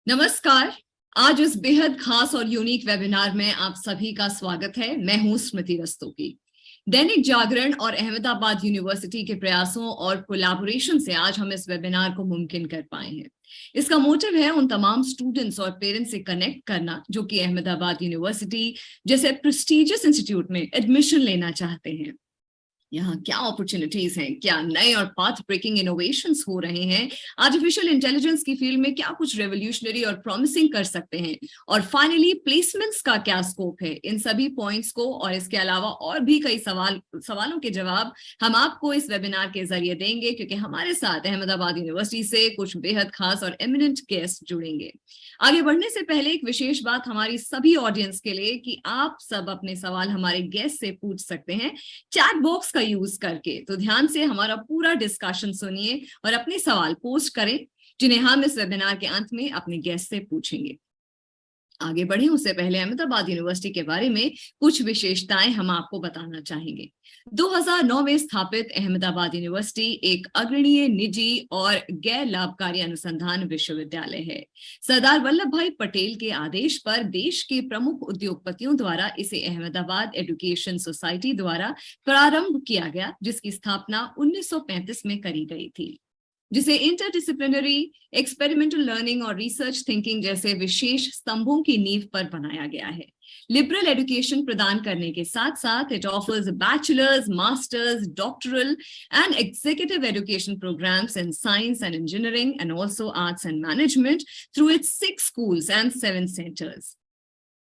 नमस्कार। आज इस बेहद खास और यूनिक वेबिनार में आप सभी का स्वागत है। मैं हूं स्मृति रस्तोगी। दैनिक जागरण और अहमदाबाद यूनिवर्सिटी के प्रयासों और कोलैबोरेशन से आज हम इस वेबिनार को मुमकिन कर पाए हैं। इसका मोटिव है उन तमाम स्टूडेंट्स और पेरेंट्स से कनेक्ट करना जो कि अहमदाबाद यूनिवर्सिटी जैसे प्रेस्टिजियस इंस्टीट्यूट में एडमिशन लेना चाहते हैं। यहाँ क्या अपॉर्चुनिटीज हैं, क्या नए और पाथ ब्रेकिंग इनोवेशंस हो रहे हैं, आर्टिफिशियल इंटेलिजेंस की फील्ड में क्या कुछ रेवोल्यूशनरी और प्रॉमिसिंग कर सकते हैं, और फाइनली प्लेसमेंट्स का क्या स्कोप है। इन सभी पॉइंट्स को और इसके अलावा और भी कई सवालों के जवाब हम आपको इस वेबिनार के जरिए देंगे, क्योंकि हमारे साथ अहमदाबाद यूनिवर्सिटी से कुछ बेहद खास और एमिनेंट गेस्ट जुड़ेंगे। आगे बढ़ने से पहले एक विशेष बात हमारी सभी ऑडियंस के लिए कि आप सब अपने सवाल हमारे गेस्ट से पूछ सकते हैं चैट बॉक्स का यूज करके। तो ध्यान से हमारा पूरा डिस्कशन सुनिए और अपने सवाल पोस्ट करें, जिन्हें हम इस वेबिनार के अंत में अपने गेस्ट से पूछेंगे। आगे बढ़े उससे पहले अहमदाबाद यूनिवर्सिटी के बारे में कुछ विशेषताएं हम आपको बताना चाहेंगे। 2009 में स्थापित अहमदाबाद यूनिवर्सिटी एक अग्रणीय निजी और गैर लाभकारी अनुसंधान विश्वविद्यालय है। सरदार वल्लभ भाई पटेल के आदेश पर देश के प्रमुख उद्योगपतियों द्वारा इसे अहमदाबाद एजुकेशन सोसाइटी द्वारा प्रारंभ किया गया, जिसकी स्थापना 1935 में करी गई थी, जिसे इंटरडिसिप्लिनरी, एक्सपेरिमेंटल लर्निंग और रिसर्च थिंकिंग जैसे विशेष स्तंभों की नींव पर बनाया गया है। लिबरल एजुकेशन प्रदान करने के साथ साथ it offers bachelors, masters, doctoral and executive education programmes in science and engineering and also arts and management through its 6 schools and 7 centers।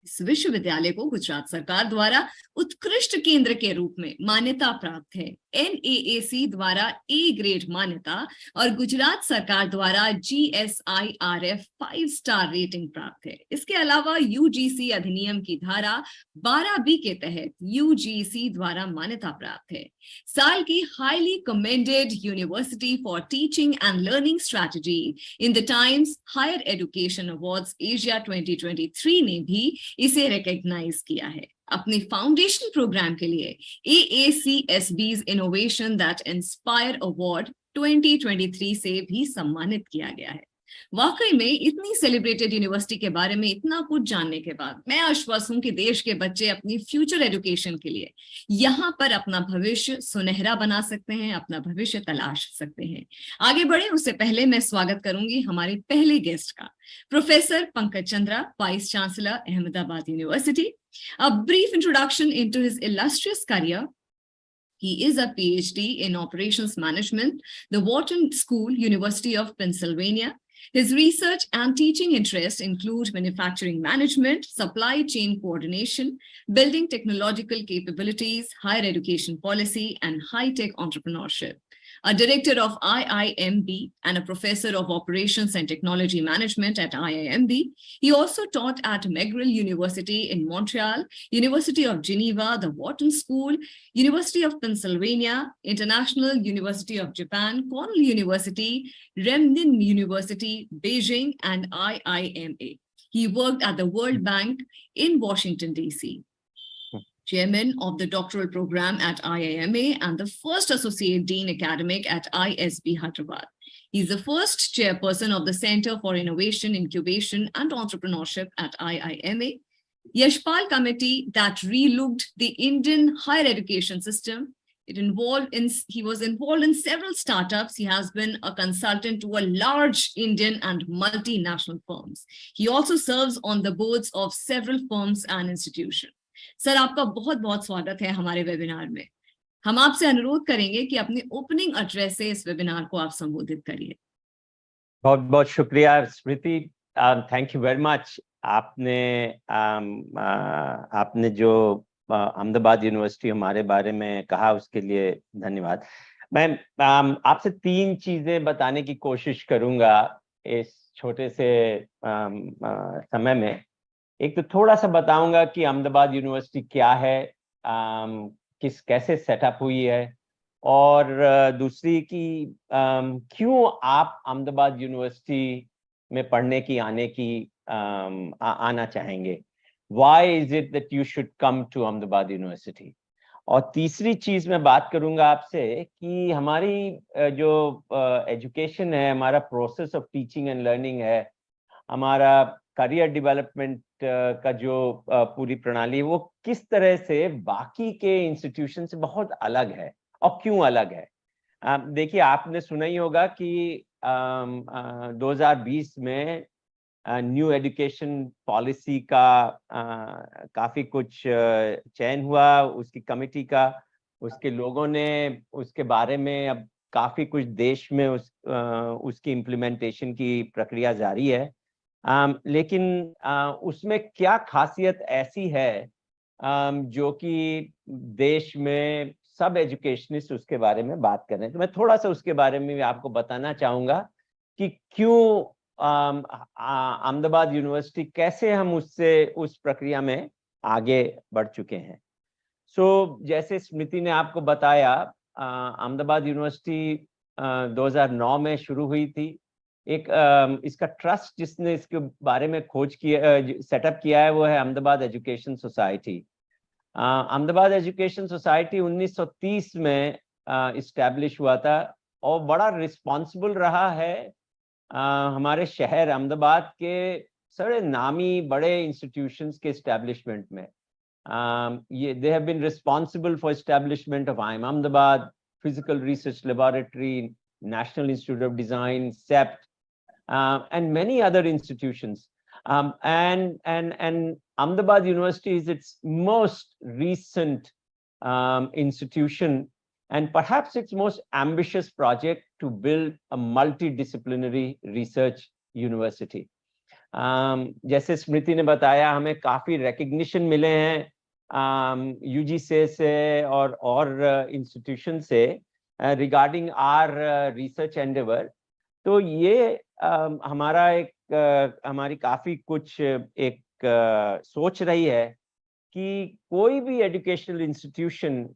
इस विश्वविद्यालय को गुजरात सरकार द्वारा उत्कृष्ट केंद्र के रूप में मान्यता प्राप्त है। NAAC द्वारा A ग्रेड मान्यता और गुजरात सरकार द्वारा GSIRF 5 स्टार रेटिंग प्राप्त है। इसके अलावा UGC अधिनियम की धारा 12B के तहत UGC द्वारा मान्यता प्राप्त है। साल की highly commended university for teaching and learning strategy in the Times Higher Education Awards Asia 2023 ने भी इसे रिकॉग्नाइज किया है। अपने फाउंडेशन प्रोग्राम के लिए AACSB's innovation that inspire award 2023 से भी सम्मानित किया गया है। वाकई में इतनी सेलिब्रेटेड यूनिवर्सिटी के बारे में इतना कुछ जानने के बाद मैं आश्वस्त हूं कि देश के बच्चे अपनी फ्यूचर एजुकेशन के लिए यहाँ पर अपना भविष्य सुनहरा बना सकते हैं, अपना भविष्य तलाश सकते हैं। आगे बढ़े उससे पहले मैं स्वागत करूंगी हमारे पहले गेस्ट का, professor Pankaj Chandra, vice chancellor Ahmedabad university. A brief introduction into his illustrious career. He is a PhD in Operations Management, the Wharton School, University of Pennsylvania. His research and teaching interests include manufacturing management, supply chain coordination, building technological capabilities, higher education policy, and high-tech entrepreneurship. A director of IIMB and a professor of operations and technology management at IIMB. He also taught at McGill University in Montreal, University of Geneva, the Wharton School, University of Pennsylvania, International University of Japan, Cornell University, Renmin University, Beijing, and IIMA. He worked at the World Bank in Washington, D.C. Chairman of the doctoral program at IIMA and the first associate dean academic at ISB Hyderabad. He's the first chairperson of the Center for Innovation, Incubation and Entrepreneurship at IIMA, Yashpal committee that relooked the Indian higher education system. He was involved in several startups. He has been a consultant to a large Indian and multinational firms. He also serves on the boards of several firms and institutions. Sir, आपका बहुत बहुत स्वागत है हमारे webinar में. हम आपसे अनुरोध करेंगे कि अपने ओपनिंग एड्रेस से इस वेबिनार को आप संबोधित करिए. बहुत बहुत शुक्रिया स्मृति, थैंक यू वेरी मच. आपने जो अहमदाबाद यूनिवर्सिटी हमारे बारे में कहा उसके लिए धन्यवाद. मैं आपसे 3 चीजें बताने की कोशिश करूंगा इस छोटे से समय में. एक तो थोड़ा सा बताऊंगा कि अहमदाबाद यूनिवर्सिटी क्या है, कैसे सेटअप हुई है, और दूसरी कि क्यों आप अहमदाबाद यूनिवर्सिटी में पढ़ने की आना चाहेंगे. Why is it that you should come to Ahmedabad University? और तीसरी चीज मैं बात करूंगा आपसे कि हमारी जो एजुकेशन है, हमारा process of teaching and learning है, हमारा करियर डेवलपमेंट का जो पूरी प्रणाली है, वो किस तरह से बाकी के इंस्टीट्यूशन से बहुत अलग है और क्यों अलग है. देखिए, आपने सुना ही होगा कि 2020 में न्यू एजुकेशन पॉलिसी का काफी कुछ चयन हुआ, उसकी कमेटी का. उसके लोगों ने उसके बारे में अब काफी कुछ देश में उसकी इम्प्लीमेंटेशन की प्रक्रिया जारी है. लेकिन उसमें क्या खासियत ऐसी है जो कि देश में सब एजुकेशनिस्ट उसके बारे में बात कर रहे हैं. तो मैं थोड़ा सा उसके बारे में भी आपको बताना चाहूंगा कि क्यों अहमदाबाद यूनिवर्सिटी, कैसे हम उस प्रक्रिया में आगे बढ़ चुके हैं. जैसे स्मृति ने आपको बताया, अहमदाबाद यूनिवर्सिटी 2009 में शुरू हुई थी. एक इसका ट्रस्ट जिसने इसके बारे में खोज किया, सेटअप किया है, वो है Ahmedabad education society. Ahmedabad education society 1930 में इस्टेब्लिश हुआ था और बड़ा रिस्पॉन्सिबल रहा है हमारे शहर अहमदाबाद के सारे नामी बड़े इंस्टीट्यूशंस के एस्टेब्लिशमेंट में. they have been responsible for establishment of IIM Ahmedabad, Physical Research Laboratory, National Institute of Design, CEPT, and many other institutions. And Ahmedabad University is its most recent institution, and perhaps its most ambitious project to build a multidisciplinary research university. जैसे स्मृति ने बताया, हमें काफी recognition मिले हैं UGC से और institution से regarding our research endeavor. तो ये हमारी काफी कुछ एक सोच रही है कि कोई भी एजुकेशनल इंस्टीट्यूशन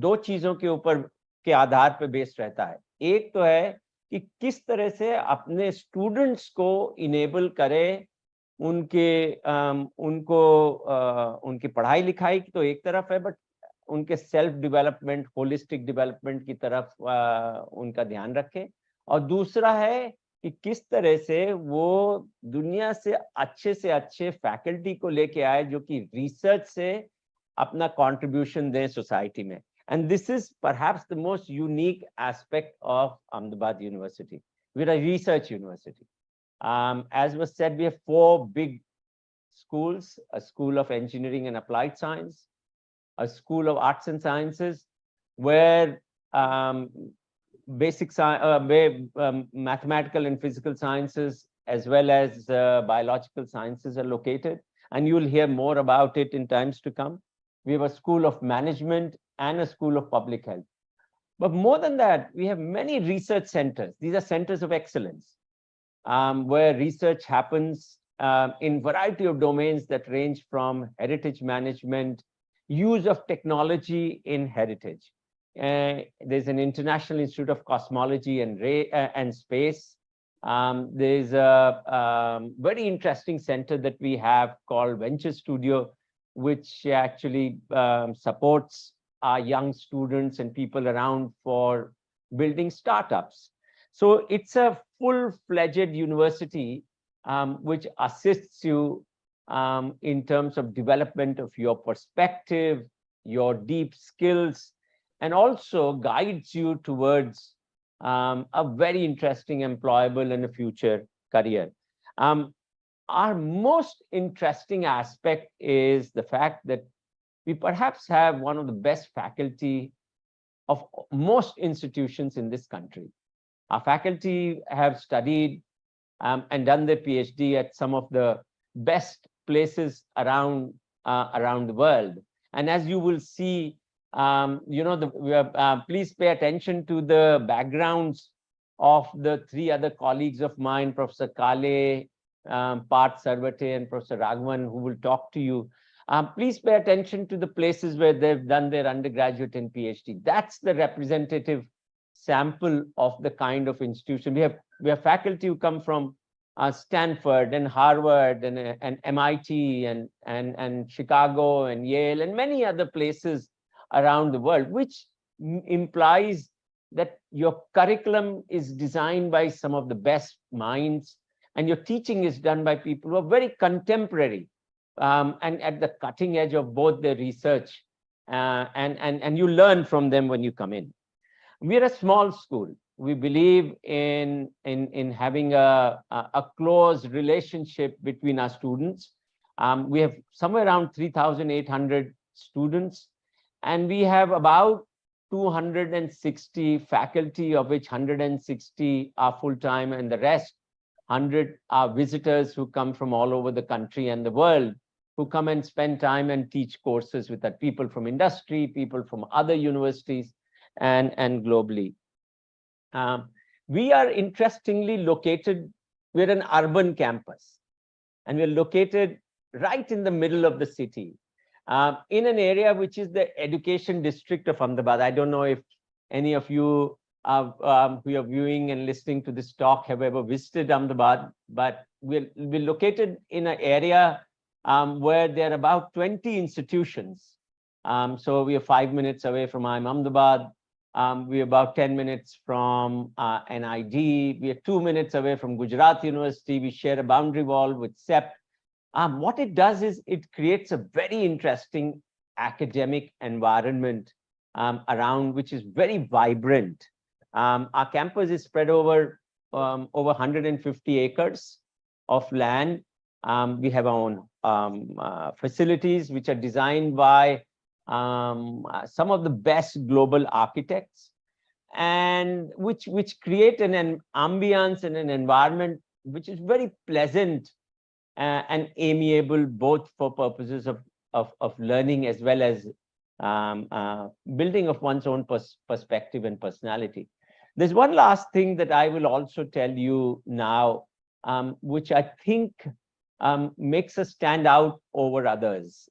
2 चीजों के ऊपर के आधार पर बेस्ड रहता है. एक तो है कि किस तरह से अपने स्टूडेंट्स को इनेबल करे, उनकी पढ़ाई लिखाई की तो एक तरफ है, बट उनके सेल्फ डेवलपमेंट, होलिस्टिक डेवलपमेंट की तरफ उनका ध्यान रखे. और दूसरा है कि किस तरह से वो दुनिया से अच्छे फैकल्टी को लेके आए जो कि रिसर्च से अपना कंट्रीब्यूशन दें सोसाइटी में. And this is perhaps the most unique aspect of Ahmedabad University. We're a research university. As was said, we have 4 big schools: a school of engineering and applied science, a school of arts and sciences, where mathematical and physical sciences as well as biological sciences are located, and you'll hear more about it in times to come. We have a school of management and a school of public health. But more than that, we have many research centers. These are centers of excellence, where research happens in variety of domains that range from heritage management, use of technology in heritage. There's an International Institute of Cosmology and Space. There's a very interesting center that we have called Venture Studio, which actually supports our young students and people around for building startups. So it's a full-fledged university which assists you in terms of development of your perspective, your deep skills, and also guides you towards a very interesting, employable, and a future career. Our most interesting aspect is the fact that we perhaps have one of the best faculty of most institutions in this country. Our faculty have studied and done their PhD at some of the best places around the world. And as you will see, please pay attention to the backgrounds of the three other colleagues of mine, Professor Kale, Parth Sarvate, and Professor Raghavan, who will talk to you. Please pay attention to the places where they've done their undergraduate and PhD. That's the representative sample of the kind of institution. We have faculty who come from Stanford and Harvard and MIT and Chicago and Yale and many other places around the world, which implies that your curriculum is designed by some of the best minds, and your teaching is done by people who are very contemporary and at the cutting edge of both their research, and you learn from them when you come in. We're a small school. We believe in having a close relationship between our students. We have somewhere around 3,800 students, and we have about 260 faculty, of which 160 are full-time, and the rest 100 are visitors who come from all over the country and the world, who come and spend time and teach courses with that, people from industry, people from other universities, and globally. We are interestingly located, we're an urban campus, and we're located right in the middle of the city, in an area which is the education district of Ahmedabad. I don't know if any of you who are viewing and listening to this talk have ever visited Ahmedabad, but we're located in an area where there are about 20 institutions. So we are 5 minutes away from IIM Ahmedabad. We're about 10 minutes from NID. We are 2 minutes away from Gujarat University. We share a boundary wall with CEP. What it does is it creates a very interesting academic environment around, which is very vibrant. Our campus is spread over 150 acres of land. We have our own facilities, which are designed by some of the best global architects, and which create an ambience and an environment which is very pleasant and amiable, both for purposes of learning as well as building of one's own perspective and personality. There's one last thing that I will also tell you now, which I think makes us stand out over others.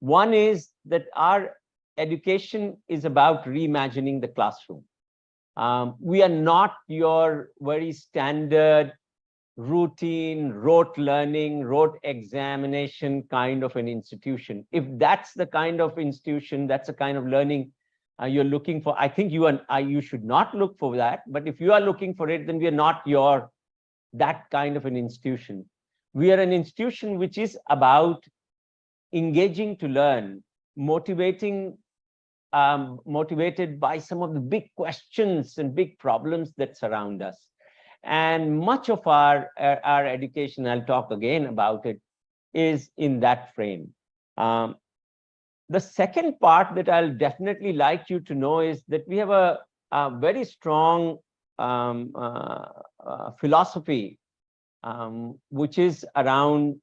One is that our education is about reimagining the classroom. We are not your very standard, routine, rote learning, rote examination kind of an institution. If that's the kind of institution, that's the kind of learning you're looking for, I think you should not look for that. But if you are looking for it, then we are not that kind of an institution. We are an institution which is about engaging to learn, motivated by some of the big questions and big problems that surround us. And much of our education, I'll talk again about it, is in that frame. The second part that I'll definitely like you to know is that we have a very strong philosophy, which is around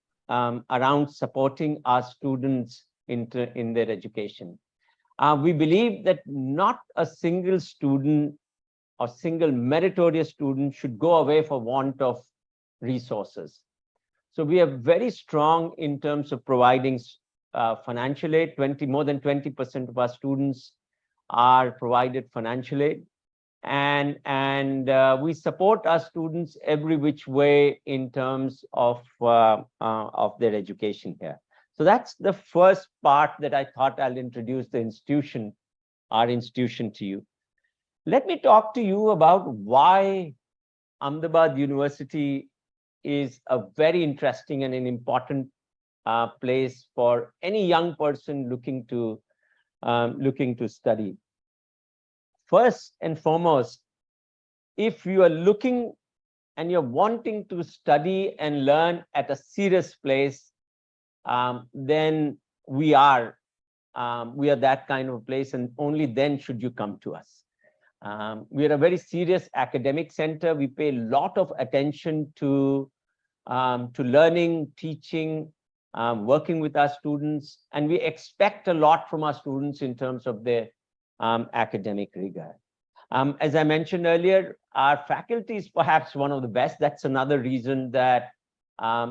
supporting our students in their education. We believe that not a single student or single meritorious student should go away for want of resources. So we are very strong in terms of providing financial aid. More than 20% of our students are provided financial aid, and we support our students every which way in terms of their education here. So that's the first part that I thought I'll introduce our institution to you. Let me talk to you about why Ahmedabad University is a very interesting and an important place for any young person looking to study. First and foremost, if you are looking and you're wanting to study and learn at a serious place, then we are that kind of a place, and only then should you come to us. We are a very serious academic center. We pay a lot of attention to learning, teaching, working with our students, and we expect a lot from our students in terms of their academic rigor. As I mentioned earlier, our faculty is perhaps one of the best. That's another reason that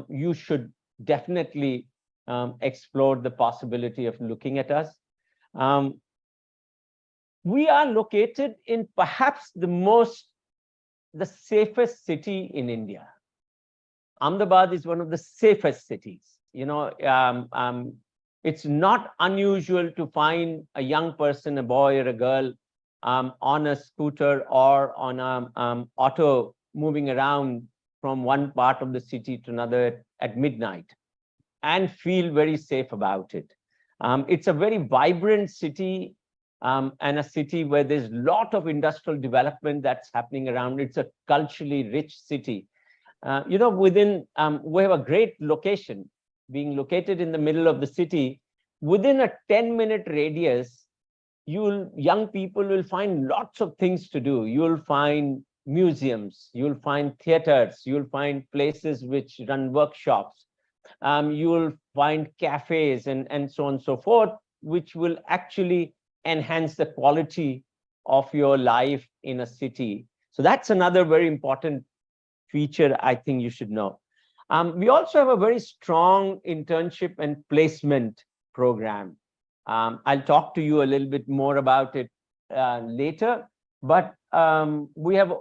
you should definitely explore the possibility of looking at us. We are located in perhaps the safest city in India. Ahmedabad is one of the safest cities. It's not unusual to find a young person, a boy or a girl, on a scooter or on an auto moving around from one part of the city to another at midnight and feel very safe about it. It's a very vibrant city, and a city where there's a lot of industrial development that's happening around. It's a culturally rich city. We have a great location, being located in the middle of the city. Within a 10-minute radius, young people will find lots of things to do. You'll find museums, you'll find theaters, you'll find places which run workshops, you'll find cafes and so on and so forth, which will actually enhance the quality of your life in a city. So that's another very important feature I think you should know. We also have a very strong internship and placement program. I'll talk to you a little bit more about it later, but we have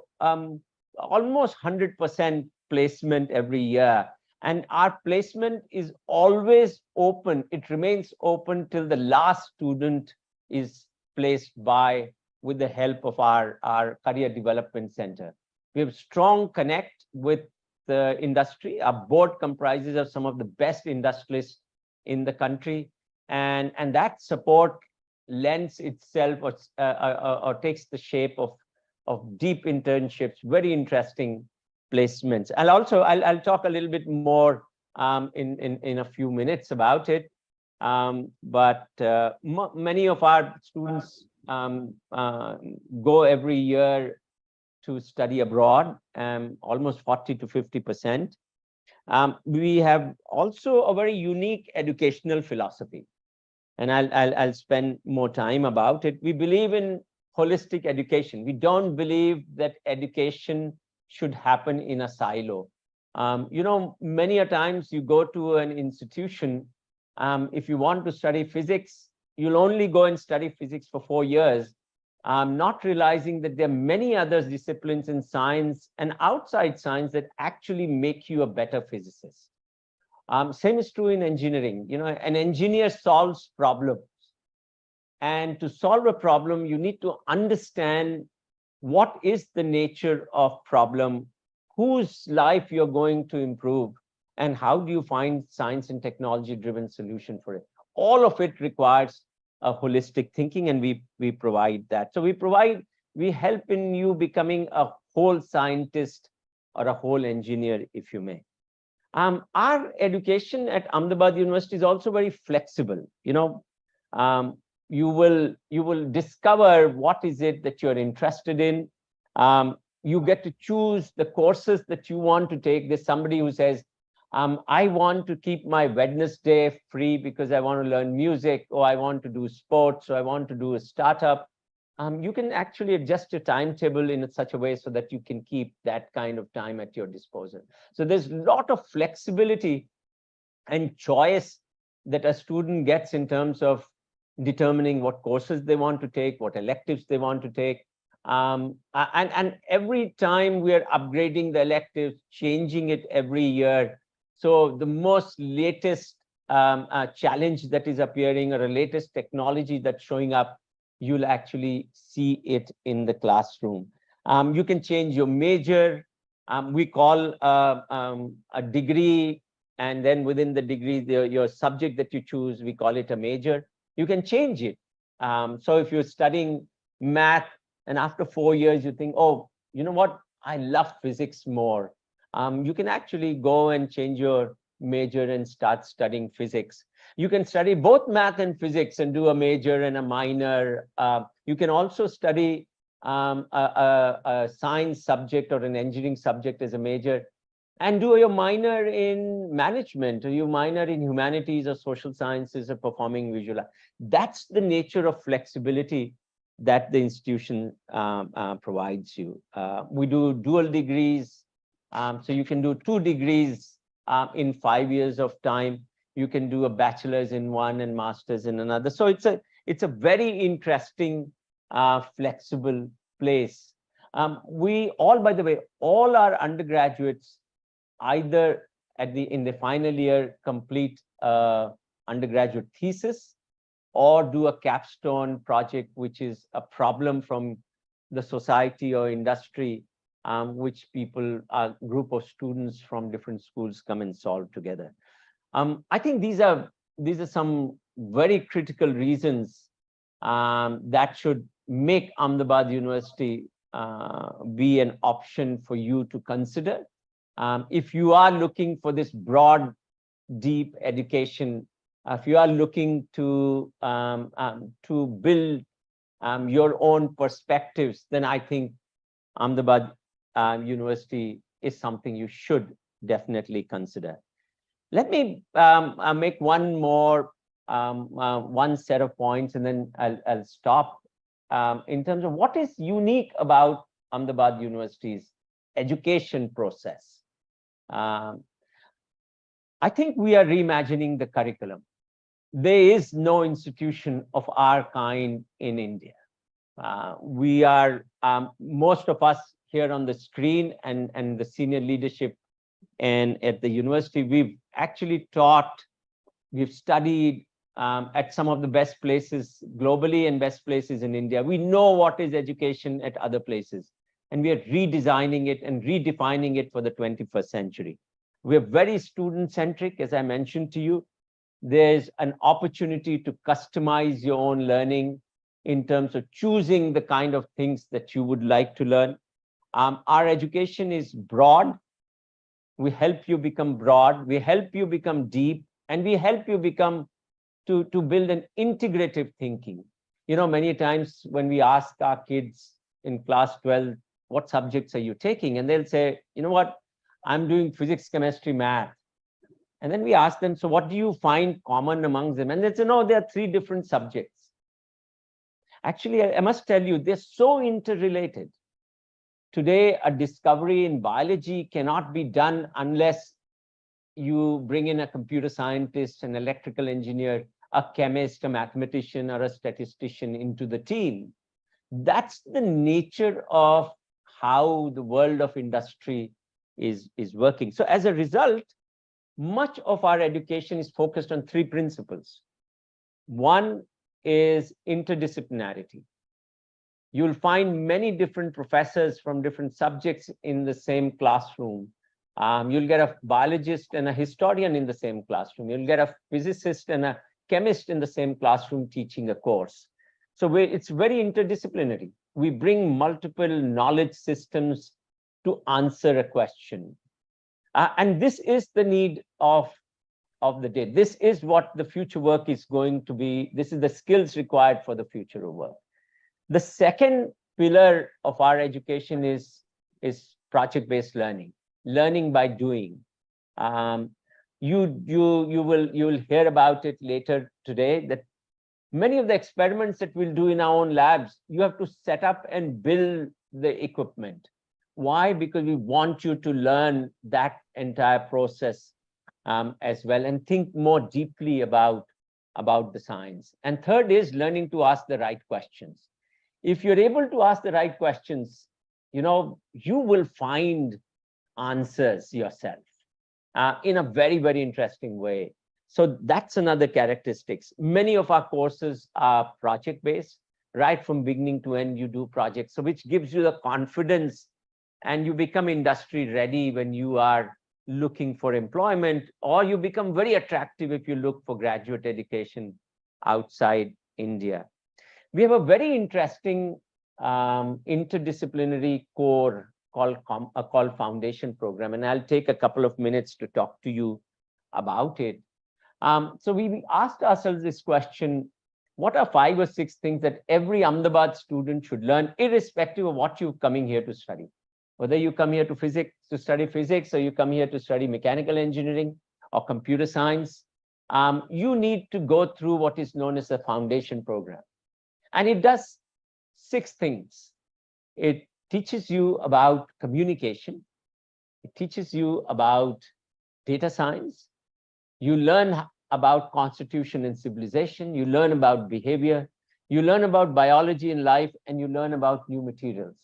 almost 100% placement every year. And our placement is always open. It remains open till the last student is placed with the help of our career development center. We have strong connect with the industry. Our board comprises of some of the best industrialists in the country, and that support lends itself or takes the shape of deep internships, very interesting placements. I'll talk a little bit more in a few minutes about it. But many of our students go every year to study abroad, almost 40 to 50%. We have also a very unique educational philosophy, and I'll spend more time about it. We believe in holistic education. We don't believe that education should happen in a silo. Many a times you go to an institution, if you want to study physics, you'll only go and study physics for 4 years, not realizing that there are many other disciplines in science and outside science that actually make you a better physicist. Same is true in engineering. An engineer solves problems. And to solve a problem, you need to understand what is the nature of problem, whose life you're going to improve, and how do you find science and technology driven solution for it. All of it requires a holistic thinking, and we provide that. So we help in you becoming a whole scientist or a whole engineer, if you may. Our education at Ahmedabad University is also very flexible. You will discover what is it that you're interested in. You get to choose the courses that you want to take. There's somebody who says, I want to keep my Wednesday free because I want to learn music, or I want to do sports, or I want to do a startup. You can actually adjust your timetable in such a way so that you can keep that kind of time at your disposal. So there's a lot of flexibility and choice that a student gets in terms of determining what courses they want to take, what electives they want to take. And every time we are upgrading the electives, changing it every year. So the most latest challenge that is appearing, or the latest technology that's showing up, you'll actually see it in the classroom. You can change your major. We call a degree, and then within the degree, your subject that you choose, we call it a major. You can change it. So if you're studying math and after 4 years, you think, oh, you know what, I love physics more. You can actually go and change your major and start studying physics. You can study both math and physics and do a major and a minor. You can also study a science subject or an engineering subject as a major and do your minor in management, or your minor in humanities or social sciences or performing visual art. That's the nature of flexibility that the institution provides you. We do dual degrees, so you can do 2 degrees in 5 years of time. You can do a bachelor's in one and master's in another. So it's a very interesting, flexible place. We all, by the way, all our undergraduates either in the final year complete undergraduate thesis or do a capstone project, which is a problem from the society or industry, which a group of students from different schools come and solve together. I think these are some very critical reasons that should make Ahmedabad University be an option for you to consider. If you are looking for this broad, deep education, if you are looking to build your own perspectives, then I think Ahmedabad University is something you should definitely consider. Let me make one more one set of points, and then I'll stop. In terms of what is unique about Ahmedabad University's education process, I think we are reimagining the curriculum. There is no institution of our kind in India. We are, most of us here on the screen and the senior leadership and at the university, we've actually taught, we've studied at some of the best places globally and best places in India. We know what is education at other places, and we are redesigning it and redefining it for the 21st century. We're very student-centric, as I mentioned to you. There's an opportunity to customize your own learning in terms of choosing the kind of things that you would like to learn. Our education is broad. We help you become broad, we help you become deep, and we help you become to build an integrative thinking. You know, many times when we ask our kids in class 12, what subjects are you taking? And they'll say, you know what, I'm doing physics, chemistry, math. And then we ask them, so what do you find common amongst them? And they say, no, there are 3 different subjects. Actually, I must tell you, they're so interrelated. Today, a discovery in biology cannot be done unless you bring in a computer scientist, an electrical engineer, a chemist, a mathematician, or a statistician into the team. That's the nature of how the world of industry is working. So as a result, much of our education is focused on 3 principles. One is interdisciplinarity. You'll find many different professors from different subjects in the same classroom. You'll get a biologist and a historian in the same classroom. You'll get a physicist and a chemist in the same classroom teaching a course. So it's very interdisciplinary. We bring multiple knowledge systems to answer a question. And this is the need of the day. This is what the future work is going to be. This is the skills required for the future of work. The second pillar of our education is project-based learning, learning by doing. You will hear about it later today, that many of the experiments that we'll do in our own labs, you have to set up and build the equipment. Why? Because we want you to learn that entire process as well, and think more deeply about the science. And third is learning to ask the right questions. If you're able to ask the right questions, you know, you will find answers yourself in a very, very interesting way. So that's another characteristics. Many of our courses are project-based. right from beginning to end, you do projects. So which gives you the confidence, and you become industry ready when you are looking for employment, or you become very attractive if you look for graduate education outside India. We have a very interesting interdisciplinary core called Foundation Program, and I'll take a couple of minutes to talk to you about it. So we asked ourselves this question: what are 5 or 6 things that every Ahmedabad student should learn, irrespective of what you're coming here to study? Whether you come here to study physics, or you come here to study mechanical engineering or computer science, you need to go through what is known as the Foundation Program. And it does 6 things. It teaches you about communication. It teaches you about data science. You learn about constitution and civilization. You learn about behavior. You learn about biology and life, and you learn about new materials.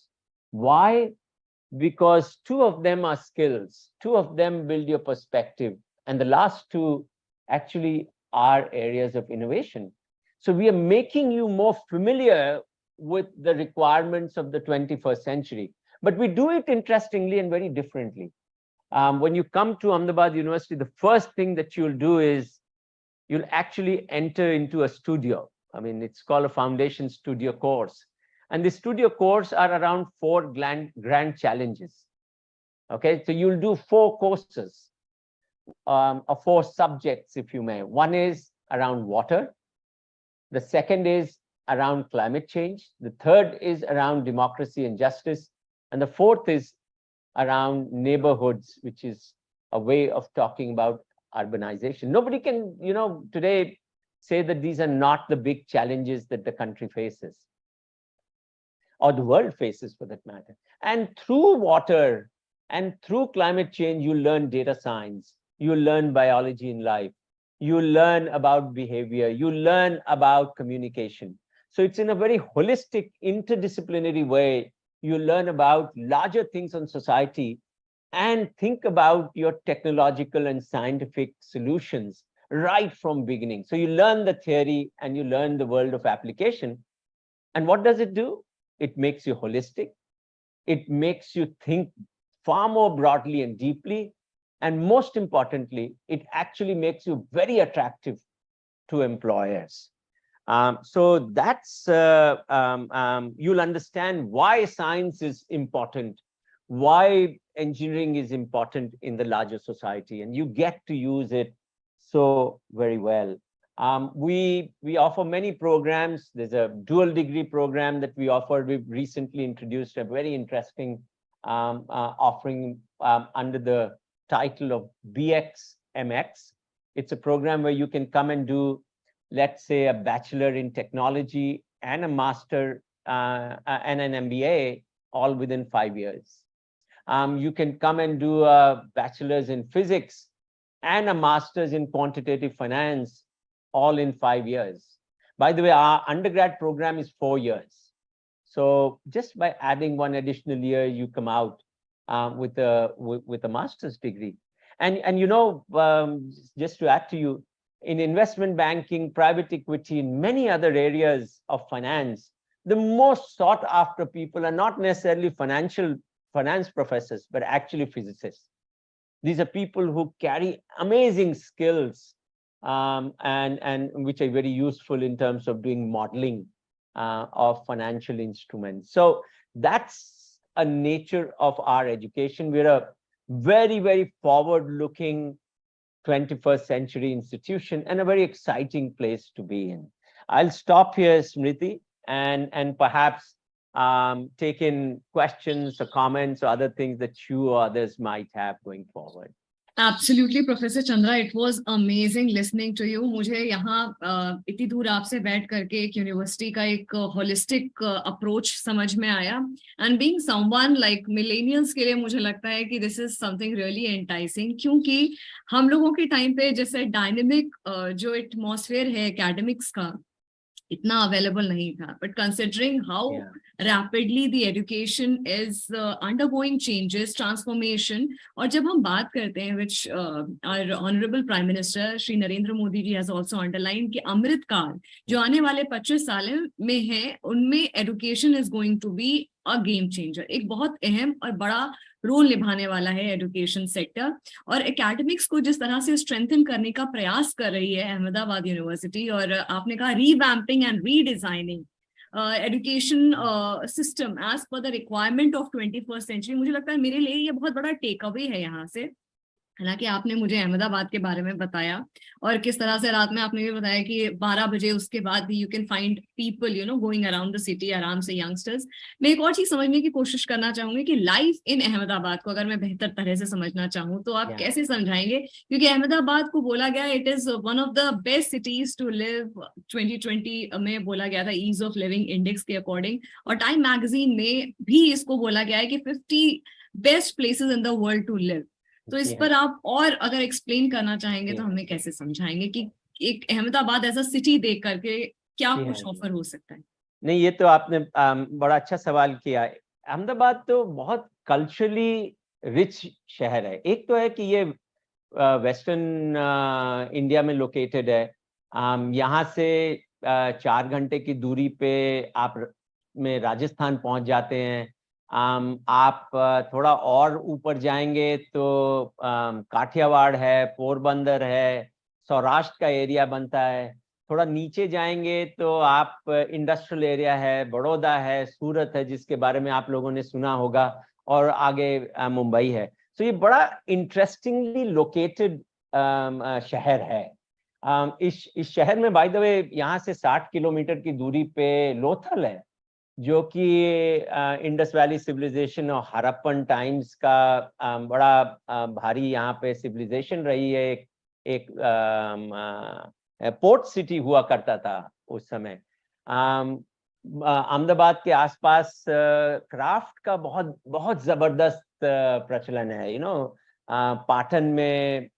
Why? Because 2 of them are skills. 2 of them build your perspective. And the last 2 actually are areas of innovation. So we are making you more familiar with the requirements of the 21st century. But we do it interestingly and very differently. When you come to Ahmedabad University, the first thing that you'll do is you'll actually enter into a studio. I mean, it's called a Foundation Studio course. And the studio course are around 4 grand challenges. Okay, so you'll do 4 courses, or 4 subjects, if you may. One is around water. The second is around climate change. The third is around democracy and justice. And the fourth is around neighborhoods, which is a way of talking about urbanization. Nobody can, today say that these are not the big challenges that the country faces, or the world faces for that matter. And through water and through climate change, you learn data science, you learn biology in life, you learn about behavior, you learn about communication. So it's in a very holistic, interdisciplinary way. You learn about larger things on society and think about your technological and scientific solutions right from beginning. So you learn the theory and you learn the world of application. And what does it do? It makes you holistic. It makes you think far more broadly and deeply. And most importantly, it actually makes you very attractive to employers. So that's, you'll understand why science is important, why engineering is important in the larger society, and you get to use it so very well. We offer many programs. There's a dual degree program that we offer. We've recently introduced a very interesting offering under the title of BXMX. It's a program where you can come and do, let's say, a bachelor in technology and a master and an MBA all within 5 years. You can come and do a bachelor's in physics and a master's in quantitative finance all in 5 years. By the way, our undergrad program is 4 years. So just by adding 1 additional year, you come out with a master's degree. And just to add to you, in investment banking, private equity, in many other areas of finance, the most sought after people are not necessarily finance professors, but actually physicists. These are people who carry amazing skills and which are very useful in terms of doing modeling of financial instruments. So that's a nature of our education. We're a very, very forward-looking 21st century institution and a very exciting place to be in. I'll stop here, Smriti, and perhaps take in questions or comments or other things that you or others might have going forward. Absolutely, Professor Chandra. It was amazing listening to you. मुझे यहाँ इतनी दूर आपसे बैठ करके एक university का एक होलिस्टिक अप्रोच समझ में आया. And being someone like millennials के लिए मुझे लगता है कि this is something really enticing, क्योंकि हम लोगों के टाइम पे जैसे डायनेमिक जो एटमॉस्फेयर है एकेडमिक्स का, इतना अवेलेबल नहीं था, but considering how rapidly the education is undergoing changes, transformation, और जब हम बात करते हैं which our honourable Prime Minister Shri Narendra Modi ji has also underline कि अमृत काल जो आने वाले 25 साल में है उनमें education is going to be a game changer, एक बहुत अहम और बड़ा रोल निभाने वाला है एजुकेशन सेक्टर। और एकेडमिक्स को जिस तरह से स्ट्रेंथन करने का प्रयास कर रही है अहमदाबाद यूनिवर्सिटी, और आपने कहा revamping and redesigning education system as per the requirement of 21st century, मुझे लगता है मेरे लिए ये बहुत बड़ा टेक अवे है यहाँ से। हालांकि आपने मुझे अहमदाबाद के बारे में बताया और किस तरह से रात में आपने भी बताया कि 12 बजे उसके बाद भी you can find people going around the city आराम से, यंगस्टर्स। मैं एक और चीज समझने की कोशिश करना चाहूंगी कि लाइफ इन अहमदाबाद को अगर मैं बेहतर तरह से समझना चाहूँ तो आप कैसे समझाएंगे, क्योंकि अहमदाबाद को बोला गया it is one of the best cities to live 2020 में बोला गया था ईज ऑफ लिविंग इंडेक्स के अकॉर्डिंग, और टाइम मैगजीन में भी इसको बोला गया है कि 50 best places in the world to live. तो इस पर आप और अगर एक्सप्लेन करना चाहेंगे तो हमें कैसे समझाएंगे कि एक अहमदाबाद एज अ सिटी देख करके क्या कुछ ऑफर हो सकता है? नहीं, ये तो आपने बड़ा अच्छा सवाल किया। अहमदाबाद तो बहुत कल्चरली रिच शहर है। एक तो है कि ये वेस्टर्न इंडिया में लोकेटेड है। यहाँ से 4 घंटे की दूरी पे आप में राजस्थान पहुंच जाते हैं। आप थोड़ा और ऊपर जाएंगे तो काठियावाड़ है, पोरबंदर है, सौराष्ट्र का एरिया बनता है। थोड़ा नीचे जाएंगे तो आप इंडस्ट्रियल एरिया है, बड़ौदा है, सूरत है जिसके बारे में आप लोगों ने सुना होगा, और आगे मुंबई है। तो ये बड़ा इंटरेस्टिंगली लोकेटेड शहर है। इस शहर में बाय द वे यहाँ से 60 किलोमीटर की दूरी पे लोथल है, जो कि इंडस वैली सिविलाइजेशन और हड़प्पन टाइम्स का बड़ा भारी यहाँ पे सिविलाइजेशन रही है। एक पोर्ट सिटी हुआ करता था उस समय। अहमदाबाद के आसपास क्राफ्ट का बहुत बहुत जबरदस्त प्रचलन है। पाटन में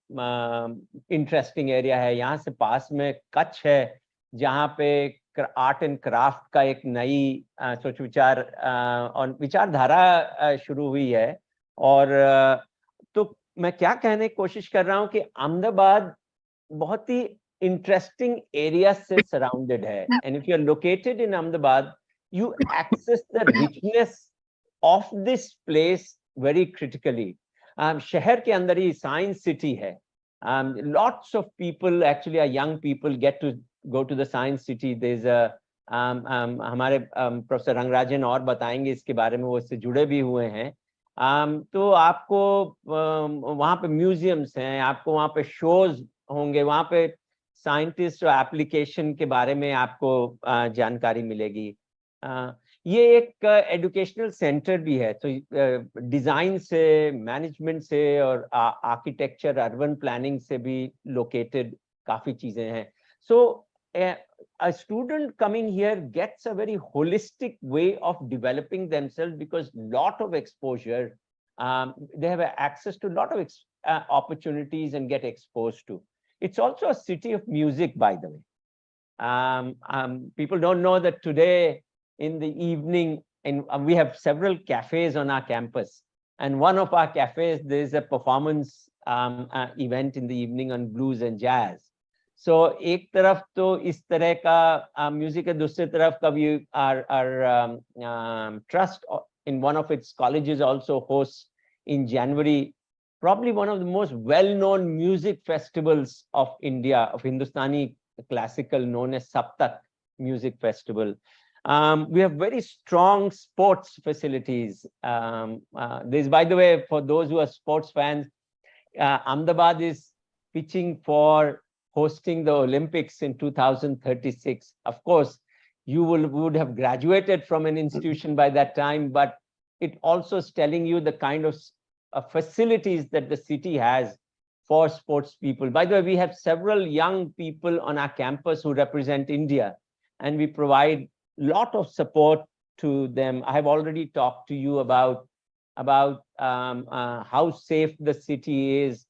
इंटरेस्टिंग एरिया है। यहाँ से पास में कच्छ है जहाँ पे आर्ट एंड क्राफ्ट का एक नई सोच विचार और विचारधारा शुरू हुई है। और तो मैं क्या कहने की कोशिश कर रहा हूँ कि अहमदाबाद बहुत ही इंटरेस्टिंग एरिया से सराउंडेड है, and if you are located in Ahmedabad you access the richness of this place very critically. शहर के अंदर ही साइंस सिटी है। Lots of people, actually young people, get to go to the science city. There's a हमारे professor Rangarajan और बताएंगे इसके बारे में, वो इससे जुड़े भी हुए हैं। तो आपको वहाँ पे म्यूजियम्स हैं, आपको वहाँ पे शोज होंगे, वहाँ पे साइंटिस्ट और एप्लीकेशन के बारे में आपको जानकारी मिलेगी। ये एक एजुकेशनल सेंटर भी है। तो डिजाइन से, मैनेजमेंट से और आर्किटेक्चर, अर्बन प्लानिंग से भी लोकेटेड काफी चीजें हैं। सो a student coming here gets a very holistic way of developing themselves because lot of exposure, they have access to lot of opportunities and get exposed to. It's also a city of music, by the way. People don't know that today in the evening, and we have several cafes on our campus, and one of our cafes, there's a performance event in the evening on blues and jazz. So एक तरफ तो इस तरह का music है, दूसरी तरफ का भी our trust in one of its colleges also hosts in January probably one of the most well-known music festivals of India, of Hindustani classical, known as Saptak Music Festival. We have very strong sports facilities. This, by the way, for those who are sports fans, Ahmedabad is pitching for hosting the Olympics in 2036. Of course, you would have graduated from an institution by that time, but it also is telling you the kind of facilities that the city has for sports people. By the way, we have several young people on our campus who represent India, and we provide a lot of support to them. I have already talked to you about how safe the city is.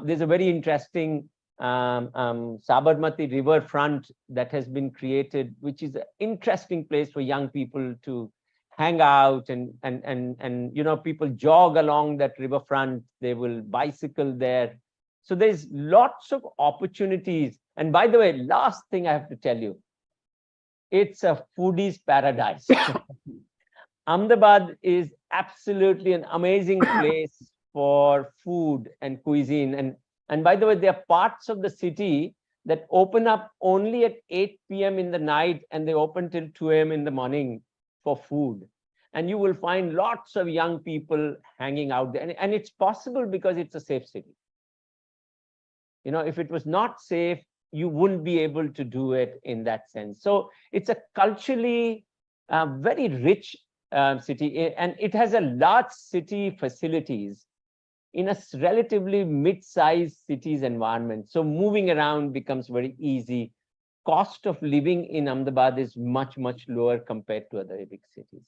There's a very interesting Sabarmati river front that has been created, which is an interesting place for young people to hang out, and you know, people jog along that riverfront, they will bicycle there. So there's lots of opportunities. And by the way, last thing I have to tell you, it's a foodie's paradise. Ahmedabad is absolutely an amazing place for food and cuisine. And by the way, there are parts of the city that open up only at 8 p.m. in the night, and they open till 2 a.m. in the morning for food. And you will find lots of young people hanging out there. And it's possible because it's a safe city. You know, if it was not safe, you wouldn't be able to do it in that sense. So it's a culturally very rich city, and it has a large city facilities in a relatively mid-sized cities environment. So moving around becomes very easy. Cost of living in Ahmedabad is much, much lower compared to other big cities.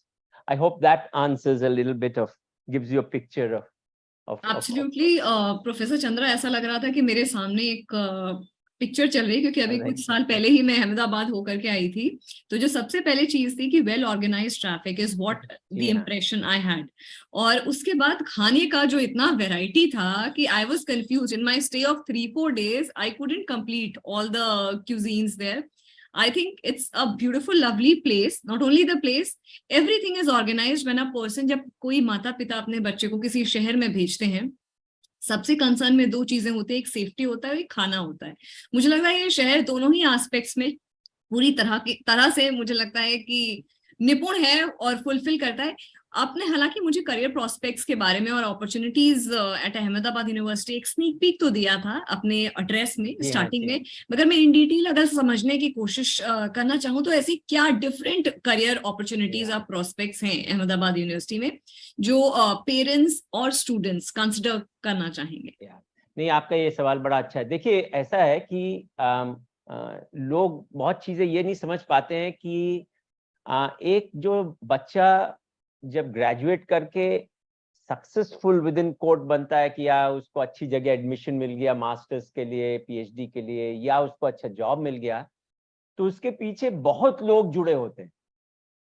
I hope that answers a little bit of, gives you a picture of Absolutely, professor Chandra, ऐसा लग रहा था कि मेरे सामने एक picture चल रही है, क्योंकि अभी कुछ साल पहले ही मैं अहमदाबाद होकर के आई थी। तो जो सबसे पहले चीज थी कि well organised traffic is what the impression I had, और उसके बाद खाने का जो इतना वैरायटी था कि I was confuse in my stay of 3-4 days, I couldn't complete all the cuisines there. I think it's a beautiful, lovely place. Not only the place, everything is organized. When a person, जब कोई माता पिता अपने बच्चे को किसी शहर में भेजते हैं, सबसे कंसर्न में 2 चीजें होती है, एक सेफ्टी होता है, एक खाना होता है। मुझे लगता है ये शहर दोनों ही एस्पेक्ट्स में पूरी तरह से मुझे लगता है कि निपुण है और फुलफिल करता है। आपने हालांकि मुझे करियर प्रोस्पेक्ट्स के बारे में और अपॉर्चुनिटीज एट अहमदाबाद यूनिवर्सिटी एक स्नीक पीक तो दिया था अपने एड्रेस में स्टार्टिंग में, मगर मैं इन डिटेल अगर समझने की कोशिश करना चाहूँ तो ऐसी क्या डिफरेंट करियर अपॉर्चुनिटीज और प्रोस्पेक्ट्स हैं अहमदाबाद यूनिवर्सिटी में जो पेरेंट्स और स्टूडेंट्स कंसिडर करना चाहेंगे? नहीं, आपका ये सवाल बड़ा अच्छा है। देखिए, ऐसा है कि लोग बहुत चीजें ये नहीं समझ पाते हैं कि एक जो बच्चा जब ग्रेजुएट करके सक्सेसफुल विद इन कोट बनता है कि या उसको अच्छी जगह एडमिशन मिल गया मास्टर्स के लिए, पीएचडी के लिए, या उसको अच्छा जॉब मिल गया, तो उसके पीछे बहुत लोग जुड़े होते हैं।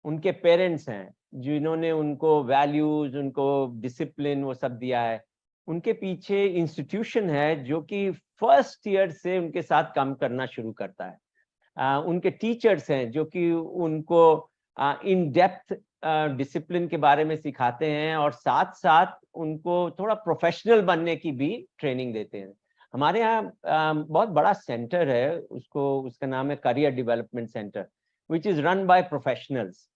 उनके पेरेंट्स हैं जिन्होंने उनको वैल्यूज, उनको डिसिप्लिन, वो सब दिया है। उनके पीछे इंस्टीट्यूशन है जो कि फर्स्ट ईयर से उनके साथ काम करना शुरू करता है। उनके टीचर्स हैं जो कि उनको इन डेप्थ डिसिप्लिन के बारे में सिखाते हैं, और साथ साथ उनको थोड़ा प्रोफेशनल बनने की भी ट्रेनिंग देते हैं। हमारे यहाँ बहुत बड़ा सेंटर है, उसका नाम है career development centre, which is run by professionals.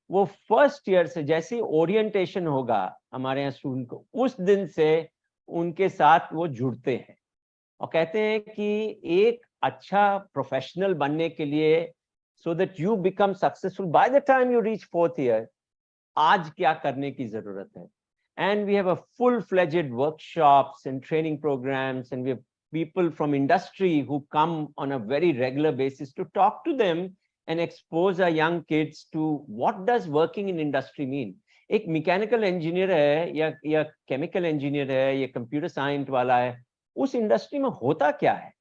वो फर्स्ट ईयर से जैसे ओरिएंटेशन होगा हमारे यहाँ स्टूडेंट को, उस दिन से उनके साथ वो जुड़ते हैं और कहते हैं कि एक अच्छा प्रोफेशनल बनने के लिए, so that you become successful by the time you reach 4th year, आज क्या करने की जरूरत है। And we have a full-fledged workshops and training programs, and we have people from industry who come on a very regular basis to talk to them and expose our young kids to what does working in industry mean. एक mechanical engineer है या chemical engineer है या computer science वाला है, उस industry में होता क्या है?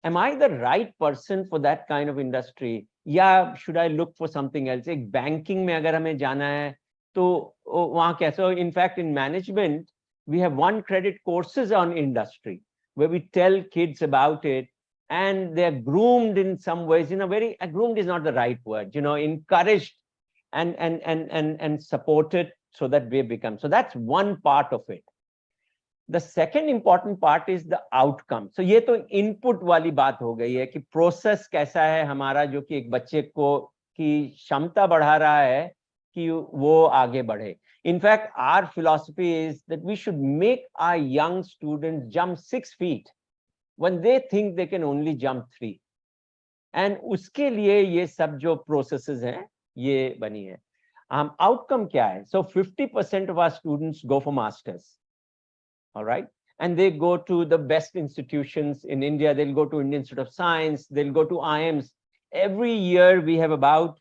Am I the right person for that kind of industry? या should I look for something else? एक बैंकिंग में अगर हमें जाना है तो वहाँ कैसे? In fact, in management, we have 1 credit courses on industry where we tell kids about it, and they're groomed in some ways. Groomed is not the right word. Encouraged and supported so that they become. So that's one part of it. The second important part is the outcome. So ये तो input वाली बात हो गई है कि process कैसा है हमारा, जो कि एक बच्चे को की क्षमता बढ़ा रहा है कि वो आगे बढ़े. In fact, our philosophy is that we should make our young students jump 6 feet when they think they can only jump 3. And उसके लिए ये सब जो processes हैं ये बनी है. Outcome क्या है? So 50% of our students go for masters. All right. And they go to the best institutions in India. They'll go to Indian Institute of Science. They'll go to IIMs. Every year we have about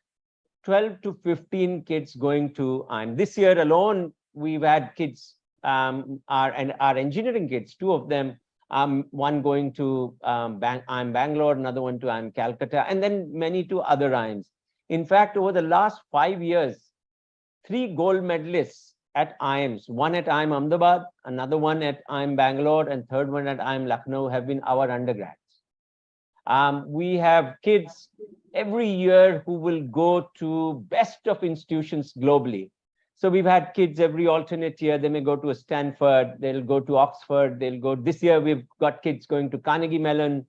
12 to 15 kids going to IIM. This year alone, we've had kids, our engineering kids, 2 of them one going to IIM Bangalore, another one to IIM Calcutta, and then many to other IIMs. In fact, over the last 5 years, 3 gold medalists at IIMs, one at IIM Ahmedabad, another one at IIM Bangalore, and third one at IIM Lucknow have been our undergrads. We have kids every year who will go to best of institutions globally. So we've had kids every alternate year. They may go to a Stanford, they'll go to Oxford, they'll go. This year we've got kids going to Carnegie Mellon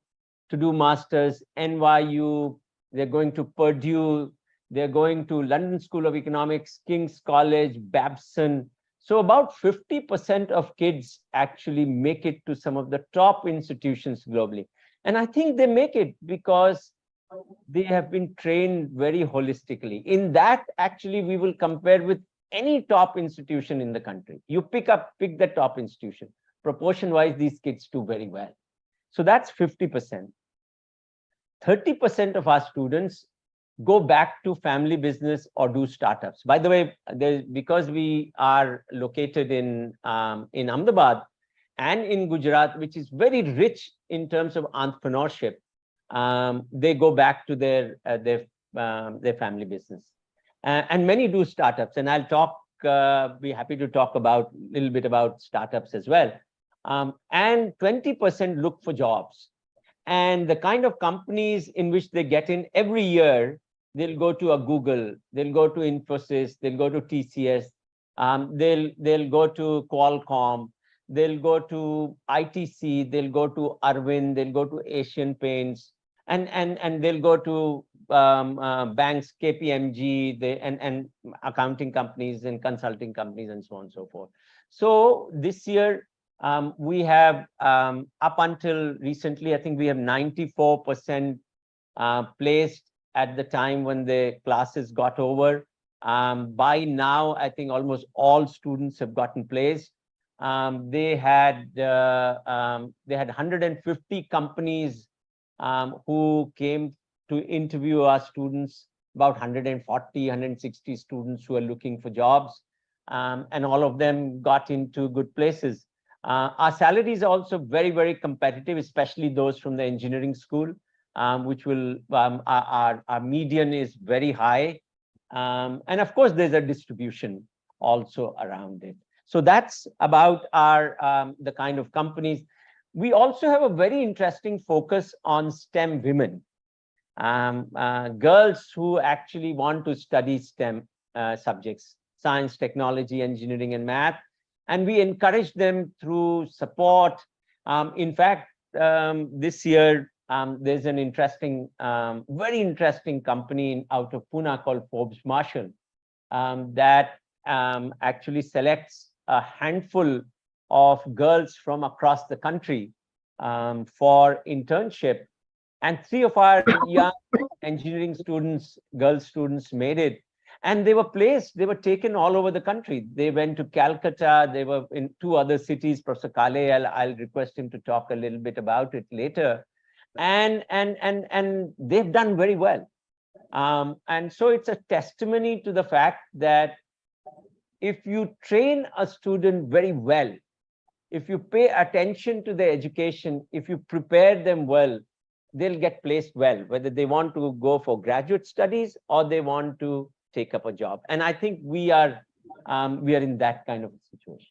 to do masters, NYU, they're going to Purdue, they're going to London School of Economics, King's College, Babson. So about 50% of kids actually make it to some of the top institutions globally. And I think they make it because they have been trained very holistically. In that, actually, we will compare with any top institution in the country. You pick the top institution. Proportion-wise, these kids do very well. So that's 50%. 30% of our students go back to family business or do startups. By the way, because we are located in Ahmedabad and in Gujarat, which is very rich in terms of entrepreneurship, they go back to their family business. And many do startups, and I'll be happy to talk about a little bit about startups as well. And 20% look for jobs. And the kind of companies in which they get in every year, they'll go to a Google, they'll go to Infosys, they'll go to TCS, they'll go to Qualcomm, they'll go to ITC, they'll go to Arvind, they'll go to Asian Paints, and they'll go to banks, KPMG, and accounting companies and consulting companies and so on and so forth. So this year, we have, up until recently, I think we have 94% placed at the time when the classes got over. By now, I think almost all students have gotten placed. They had 150 companies who came to interview our students, about 140, 160 students who are looking for jobs, and all of them got into good places. Our salaries are also very, very competitive, especially those from the engineering school, which will, our median is very high. And of course, there's a distribution also around it. So that's about our the kind of companies. We also have a very interesting focus on STEM women, girls who actually want to study STEM subjects, science, technology, engineering, and math. And we encourage them through support. In fact, this year, there's an interesting, very interesting company out of Pune called Forbes Marshall that actually selects a handful of girls from across the country for internship. And 3 of our young engineering students, girl students, made it. And they were placed, they were taken all over the country. They went to Calcutta, they were in 2 other cities. Professor Kale, I'll request him to talk a little bit about it later. And they've done very well. And so it's a testimony to the fact that if you train a student very well, if you pay attention to their education, if you prepare them well, they'll get placed well, whether they want to go for graduate studies or they want to take up a job. And I think we are in that kind of a situation.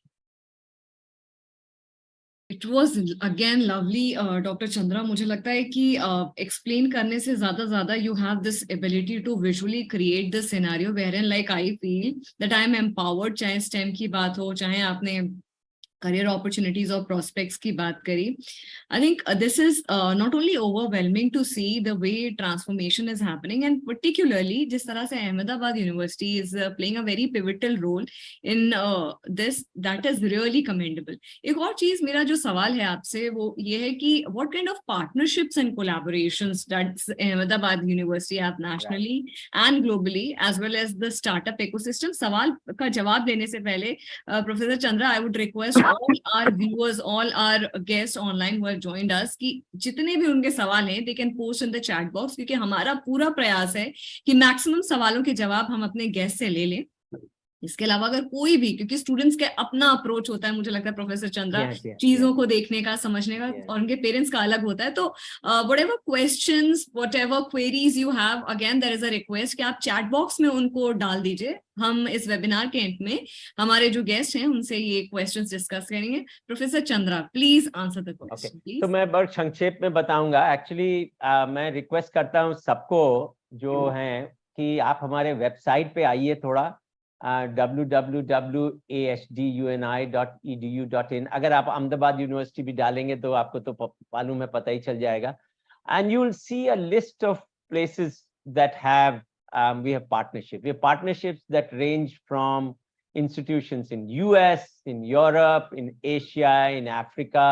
It was again lovely, Dr. Chandra. मुझे लगता है कि explain करने से ज़्यादा you have this ability to visually create the scenario wherein like I feel that I am empowered. चाहे STEM की बात हो, चाहे आपने career opportunities or prospects की बात करी. I think this is not only overwhelming to see the way transformation is happening, and particularly जिस तरह से Ahmedabad University is playing a very pivotal role in this, that is really commendable. एक और चीज मेरा जो सवाल है आपसे वो ये है कि what kind of partnerships and collaborations does Ahmedabad University have nationally and globally, as well as the startup ecosystem? सवाल का जवाब देने से पहले Professor Chandra, I would request all our viewers, all our guests online who have joined us, कि जितने भी उनके सवाल हैं, they can post in the chat box, क्योंकि हमारा पूरा प्रयास है कि maximum सवालों के जवाब हम अपने guest से ले लें. इसके अलावा अगर कोई भी, क्योंकि स्टूडेंट्स के अपना अप्रोच होता है, मुझे लगता है प्रोफेसर चंद्रा, चीजों को देखने का, समझने का, और उनके पेरेंट्स का अलग होता है। तो whatever questions, whatever queries you have, again there is a request कि आप चैट बॉक्स में उनको डाल दीजिए। हम इस वेबिनार के एंड में हमारे जो गेस्ट हैं उनसे ये क्वेश्चंस डिस्कस करेंगे। Professor Chandra, please answer the question please. तो मैं बहुत संक्षेप में बताऊंगा। एक्चुअली मैं रिक्वेस्ट करता हूं सबको जो हैं कि आप हमारे वेबसाइट पे आइए, थोड़ा www.asduni.edu.in। अगर आप अहमदाबाद यूनिवर्सिटी भी डालेंगे तो आपको तो मालूम है, पता ही चल जाएगा। And you will see a list of places that have we have partnerships that range from institutions in US, in Europe, in Asia, in Africa,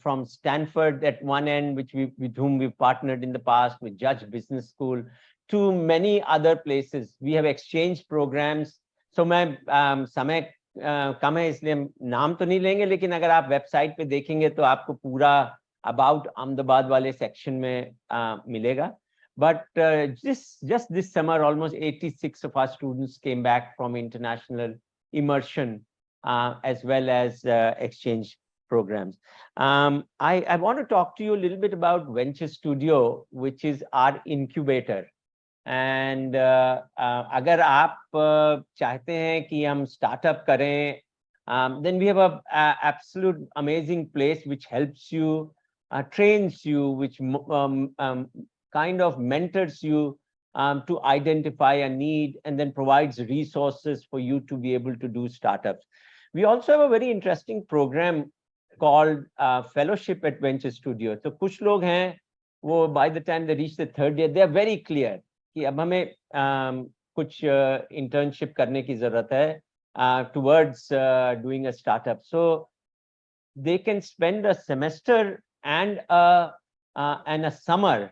from Stanford at one end, with whom we've partnered in the past, with Judge Business School, to many other places. We have exchange programs. So मैं समय कम है इसलिए नाम तो नहीं लेंगे, लेकिन अगर आप वेबसाइट पे देखेंगे तो आपको पूरा अबाउट अहमदाबाद वाले सेक्शन में मिलेगा। But just this summer, almost 86 of our students came back from international immersion as well as exchange programs. I want to talk to you a little bit about Venture Studio, which is our incubator. And अगर आप चाहते हैं कि हम startup करें, then we have a absolute amazing place which helps you, trains you, which kind of mentors you to identify a need and then provides resources for you to be able to do startups. We also have a very interesting program called Fellowship at Venture Studio. So कुछ लोग हैं वो by the time they reach the third year, they are very clear कि अब हमें कुछ internship करने की जरूरत है towards doing a startup. So they can spend a semester and a summer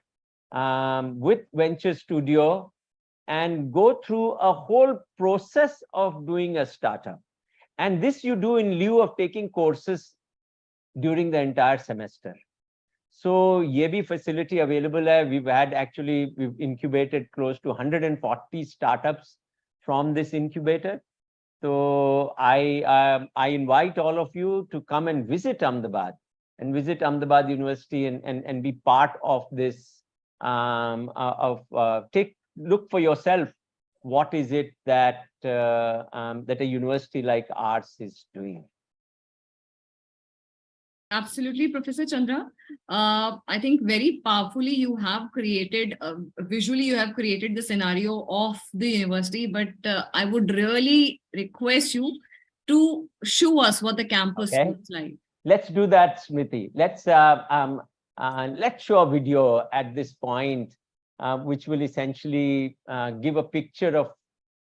with Venture Studio and go through a whole process of doing a startup. And this you do in lieu of taking courses during the entire semester. So ये भी facility available है. We've incubated close to 140 startups from this incubator. So I invite all of you to come and visit Ahmedabad Ahmedabad University and be part of this. Look for yourself, what is it that that a university like ours is doing. Absolutely, Professor Chandra. I think very powerfully you have created, visually you have created the scenario of the university, but I would really request you to show us what the campus looks like. Let's do that, Smriti. Let's show a video at this point, which will essentially give a picture of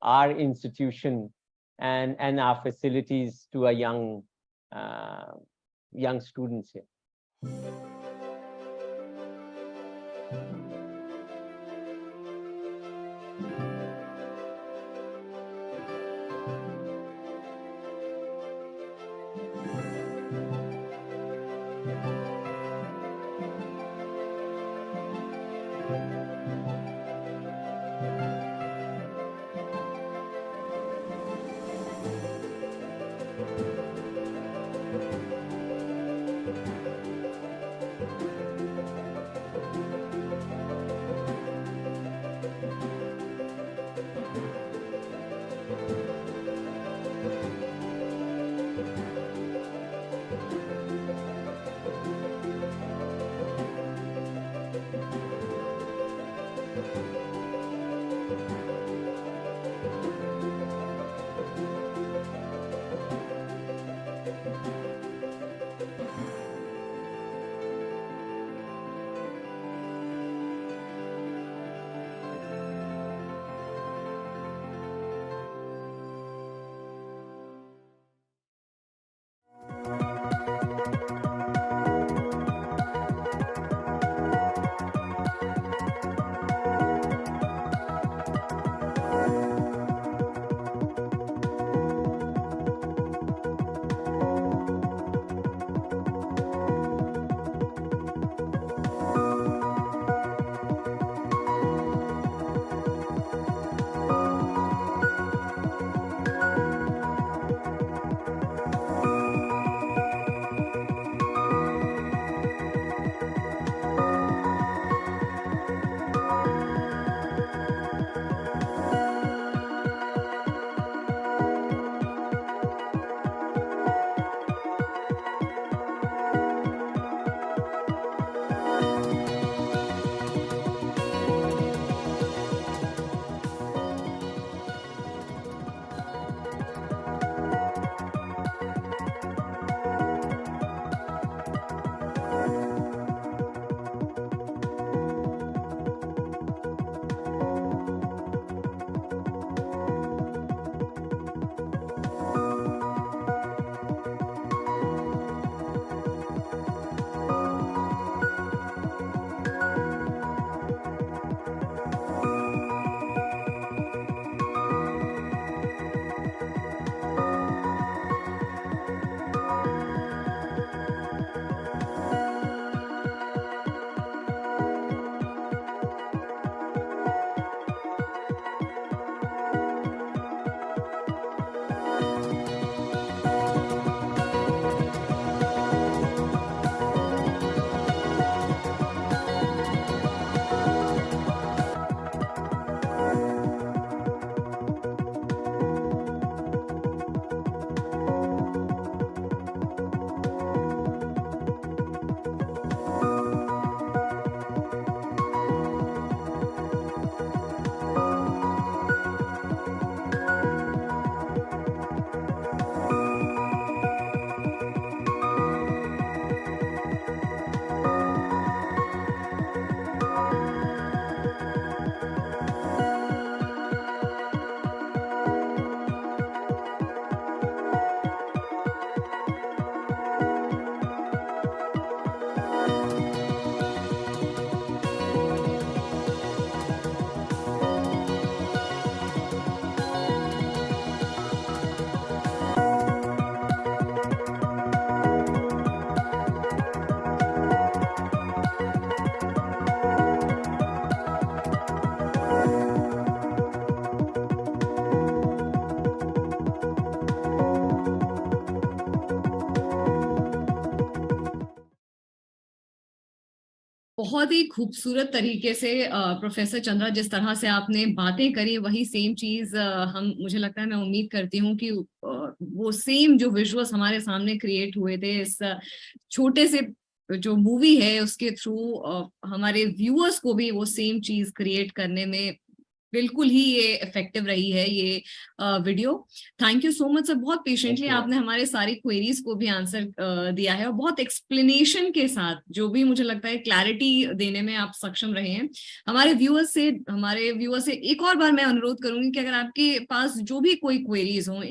our institution and our facilities to a young students here. बहुत ही खूबसूरत तरीके से professor Chandra, जिस तरह से आपने बातें करी वही सेम चीज हम, मुझे लगता है, मैं उम्मीद करती हूँ कि वो सेम जो विजुअल्स हमारे सामने क्रिएट हुए थे इस छोटे से जो मूवी है उसके थ्रू, हमारे व्यूअर्स को भी वो सेम चीज क्रिएट करने में बिल्कुल ही ये इफेक्टिव रही है ये video. Thank you so much sir, बहुत पेशेंटली आपने हमारे सारी क्वेरीज को भी आंसर दिया है और बहुत एक्सप्लेनेशन के साथ, जो भी मुझे लगता है क्लैरिटी देने में आप सक्षम रहे हैं। हमारे व्यूअर्स से एक और बार मैं अनुरोध करूंगी कि अगर आपके पास जो भी कोई क्वेरीज हो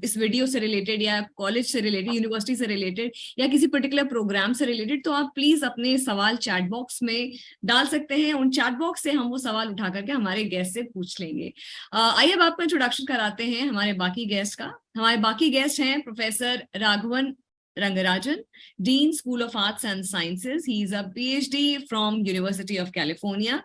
इस वीडियो से रिलेटेड या कॉलेज से रिलेटेड, यूनिवर्सिटी से रिलेटेड या किसी पर्टिकुलर प्रोग्राम से रिलेटेड, तो आप प्लीज अपने सवाल चैट बॉक्स में डाल सकते हैं। उन चैट बॉक्स से हम वो सवाल उठा करके हमारे गेस्ट से पूछ लेंगे। आइए अब आपको इंट्रोडक्शन कराते हैं हमारे बाकी गेस्ट का। हमारे बाकी गेस्ट हैं professor Raghavan Rangarajan, dean school of arts and sciences, he is a PhD from university of California.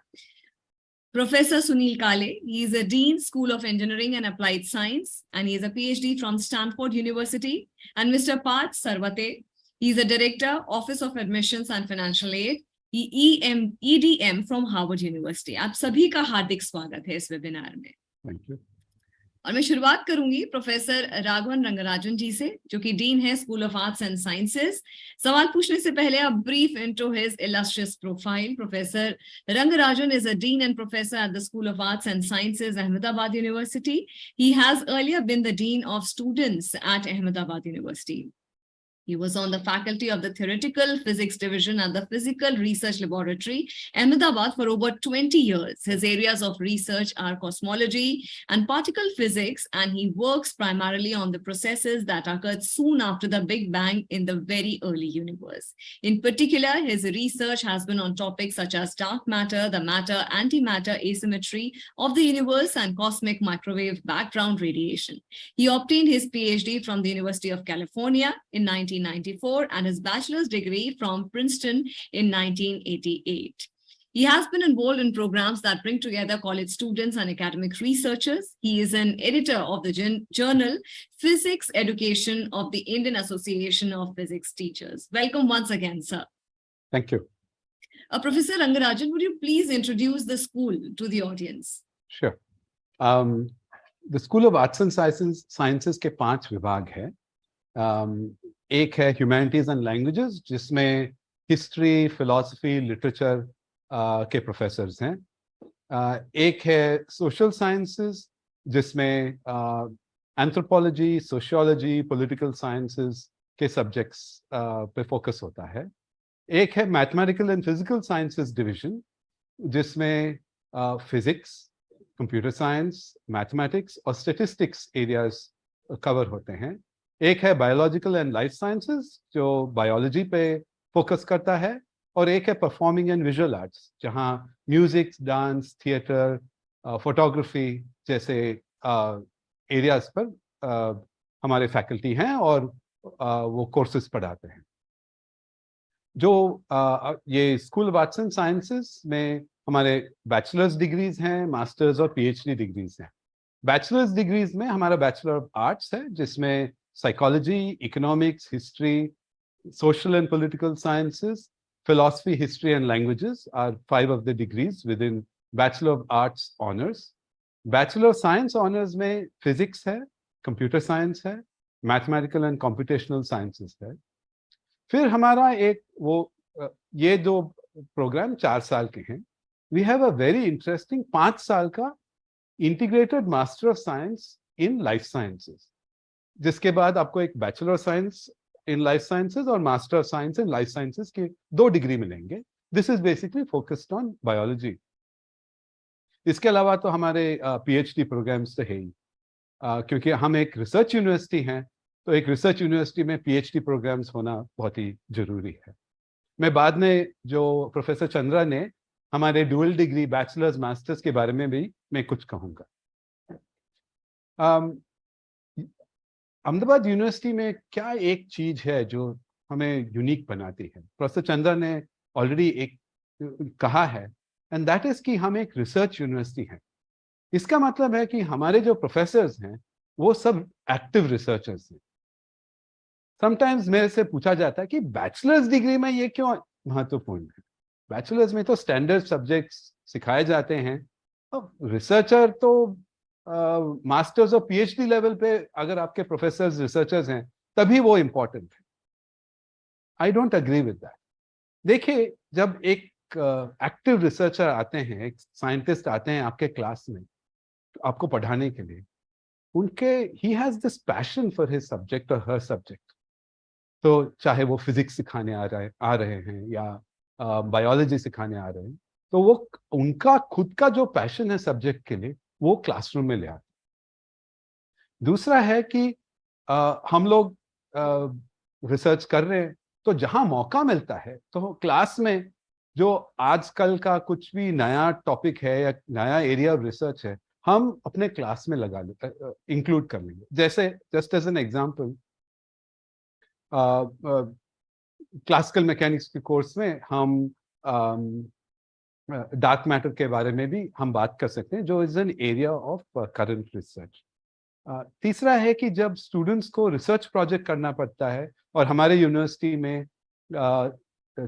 Professor Sunil Kale, he is a Dean School of Engineering and Applied Science, and he is a PhD from Stanford University. And Mr. Parth Sarvate, he is a Director, Office of Admissions and Financial Aid, EDM from Harvard University. आप सभी का हार्दिक स्वागत है इस webinar में। Thank you. और मैं शुरुआत करूंगी प्रोफेसर राघवन रंगराजन जी से, जो कि डीन है school of arts and sciences. सवाल पूछने से पहले a brief intro his illustrious profile. Professor Rangarajan is a dean and professor at the School of Arts and Sciences, Ahmedabad University. He has earlier been the dean of students at Ahmedabad University. He was on the faculty of the Theoretical Physics Division at the Physical Research Laboratory, Ahmedabad, for over 20 years. His areas of research are cosmology and particle physics, and he works primarily on the processes that occurred soon after the Big Bang in the very early universe. In particular, his research has been on topics such as dark matter, the matter-antimatter asymmetry of the universe, and cosmic microwave background radiation. He obtained his PhD from the University of California in 1994 and his bachelor's degree from Princeton in 1988. He has been involved in programs that bring together college students and academic researchers. He is an editor of the journal Physics Education of the Indian Association of Physics Teachers. Welcome once again, sir. Thank you. Professor Rangarajan, would you please introduce the school to the audience? Sure. The School of Arts and Sciences के 5 विभाग है। एक है humanities and languages, जिसमें history, philosophy, literature के professors हैं। एक है सोशल साइंसेस, जिसमें एंथ्रोपोलॉजी, सोशियोलॉजी, पॉलिटिकल साइंसेस के सब्जेक्ट्स पे फोकस होता है। एक है mathematical and physical sciences division, जिसमें फिजिक्स, कंप्यूटर साइंस, मैथमेटिक्स और स्टैटिस्टिक्स एरियाज कवर होते हैं। एक है बायोलॉजिकल एंड लाइफ साइंसेस, जो बायोलॉजी पे फोकस करता है। और एक है परफॉर्मिंग एंड विजुअल आर्ट्स, जहाँ म्यूजिक, डांस, थिएटर, फोटोग्राफी जैसे एरियाज पर हमारे फैकल्टी हैं और वो कोर्सेज पढ़ाते हैं। जो ये school of arts and sciences में हमारे बैचलर्स डिग्रीज हैं, मास्टर्स और PhD डिग्रीज हैं। बैचलर्स डिग्रीज में हमारा बैचलर ऑफ आर्ट्स है, जिसमें psychology, economics, history, social and political sciences, philosophy, history and languages are 5 of the degrees within Bachelor of Arts honors. Bachelor of Science honors में physics है, computer science है, mathematical and computational sciences है। फिर हमारा एक ये 2 programme 4 साल के हैं। We have a very interesting 5 साल का integrated Master of Science in Life Sciences, जिसके बाद आपको एक bachelor of science in life sciences और master of science in life sciences के 2 डिग्री मिलेंगे। This is basically focused on biology. इसके अलावा तो हमारे PhD प्रोग्राम्स तो है ही, क्योंकि हम एक रिसर्च यूनिवर्सिटी हैं, तो एक रिसर्च यूनिवर्सिटी में PhD प्रोग्राम्स होना बहुत ही जरूरी है। मैं बाद में जो प्रोफेसर चंद्रा ने हमारे डुअल डिग्री बैचलर्स मास्टर्स के बारे में भी मैं कुछ कहूँगा। अहमदाबाद यूनिवर्सिटी में क्या एक चीज है जो हमें यूनिक बनाती है, प्रोफेसर चंद्रा ने ऑलरेडी एक कहा है, एंड दैट इज कि हम एक रिसर्च यूनिवर्सिटी हैं। इसका मतलब है कि हमारे जो प्रोफेसर्स हैं वो सब एक्टिव रिसर्चर्स हैं। समटाइम्स मेरे से पूछा जाता है कि बैचलर्स डिग्री में ये क्यों महत्वपूर्ण है। बैचलर्स में तो स्टैंडर्ड सब्जेक्ट्स सिखाए जाते हैं। अब रिसर्चर तो मास्टर्स और पीएचडी लेवल पे अगर आपके प्रोफेसर्स रिसर्चर्स हैं तभी वो इम्पोर्टेंट है। I don't agree with that. देखिए, जब एक एक्टिव रिसर्चर आते हैं, एक साइंटिस्ट आते हैं आपके क्लास में आपको पढ़ाने के लिए, उनके he has this passion for his subject और हर सब्जेक्ट। तो चाहे वो फिजिक्स सिखाने आ रहे हैं या बायोलॉजी सिखाने आ रहे हैं, तो वो उनका खुद का जो पैशन है सब्जेक्ट के लिए वो क्लासरूम में ले आते। दूसरा है कि हम लोग रिसर्च कर रहे हैं, तो जहां मौका मिलता है तो क्लास में जो आजकल का कुछ भी नया टॉपिक है या नया एरिया ऑफ रिसर्च है, हम अपने क्लास में लगा लेते, इंक्लूड कर लेंगे। जैसे just as an example, classical mechanics के कोर्स में हम डार्क मैटर के बारे में भी हम बात कर सकते हैं, जो is an area of current research. तीसरा है कि जब स्टूडेंट्स को रिसर्च प्रोजेक्ट करना पड़ता है, और हमारे यूनिवर्सिटी में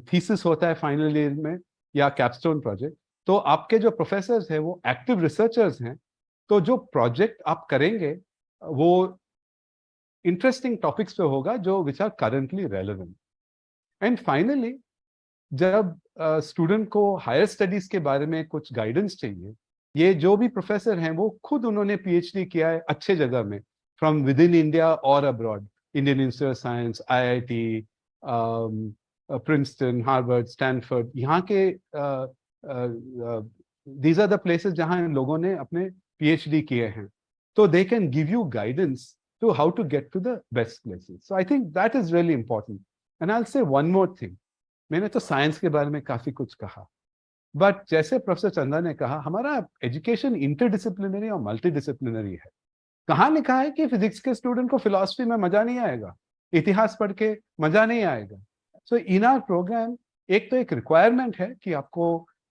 थीसिस होता है फाइनल ईयर में या कैपस्टोन प्रोजेक्ट, तो आपके जो प्रोफेसर्स हैं वो एक्टिव रिसर्चर्स हैं, तो जो प्रोजेक्ट आप करेंगे वो इंटरेस्टिंग टॉपिक्स पे होगा जो which are currently relevant. And finally, जब स्टूडेंट को हायर स्टडीज के बारे में कुछ गाइडेंस चाहिए, ये जो भी प्रोफेसर हैं वो खुद उन्होंने पीएचडी किया है अच्छे जगह में, फ्रॉम विद इन इंडिया और abroad, Indian institute of science, IIT, Princeton, Harvard, Stanford, यहाँ के दीज आर द प्लेसेस जहाँ इन लोगों ने अपने पीएचडी किए हैं, तो they can give you guidance to how to get to the best places. So I think that is really important. And I'll say one more thing. मैंने तो science के बारे में काफी कुछ कहा, बट जैसे प्रोफेसर चंदा ने कहा, हमारा एजुकेशन इंटरडिसिप्लिनरी और मल्टीडिसिप्लिनरी है। कहाँ लिखा है कि फिजिक्स के स्टूडेंट को फिलॉसफी में मजा नहीं आएगा, इतिहास पढ़ के मजा नहीं आएगा? सो इन आवर प्रोग्राम एक तो एक रिक्वायरमेंट है कि आपको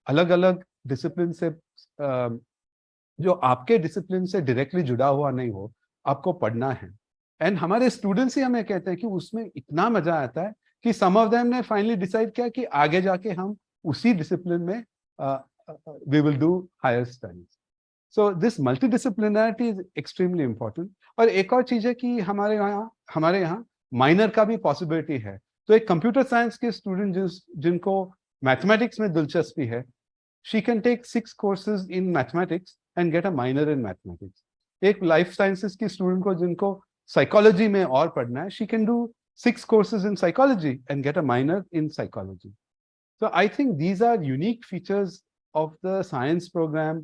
अलग अलग डिसिप्लिन से, जो आपके डिसिप्लिन से डायरेक्टली जुड़ा हुआ नहीं हो, आपको पढ़ना है। एंड हमारे स्टूडेंट्स ही हमें कहते हैं कि उसमें इतना मजा आता है कि सम ऑफ देम ने फाइनली डिसाइड किया कि आगे जाके हम उसी डिसिप्लिन में we will do higher studies. So this multidisciplinarity is extremely important. और एक और चीज है कि हमारे यहाँ माइनर का भी पॉसिबिलिटी है। तो एक कंप्यूटर साइंस के स्टूडेंट जिनको मैथमेटिक्स में दिलचस्पी है, she can take 6 courses in mathematics and get a minor in mathematics. एक लाइफ साइंसेस की स्टूडेंट को जिनको साइकोलॉजी में और पढ़ना है, she can do 6 courses in psychology and get a minor in psychology. So I think these are unique features of the science program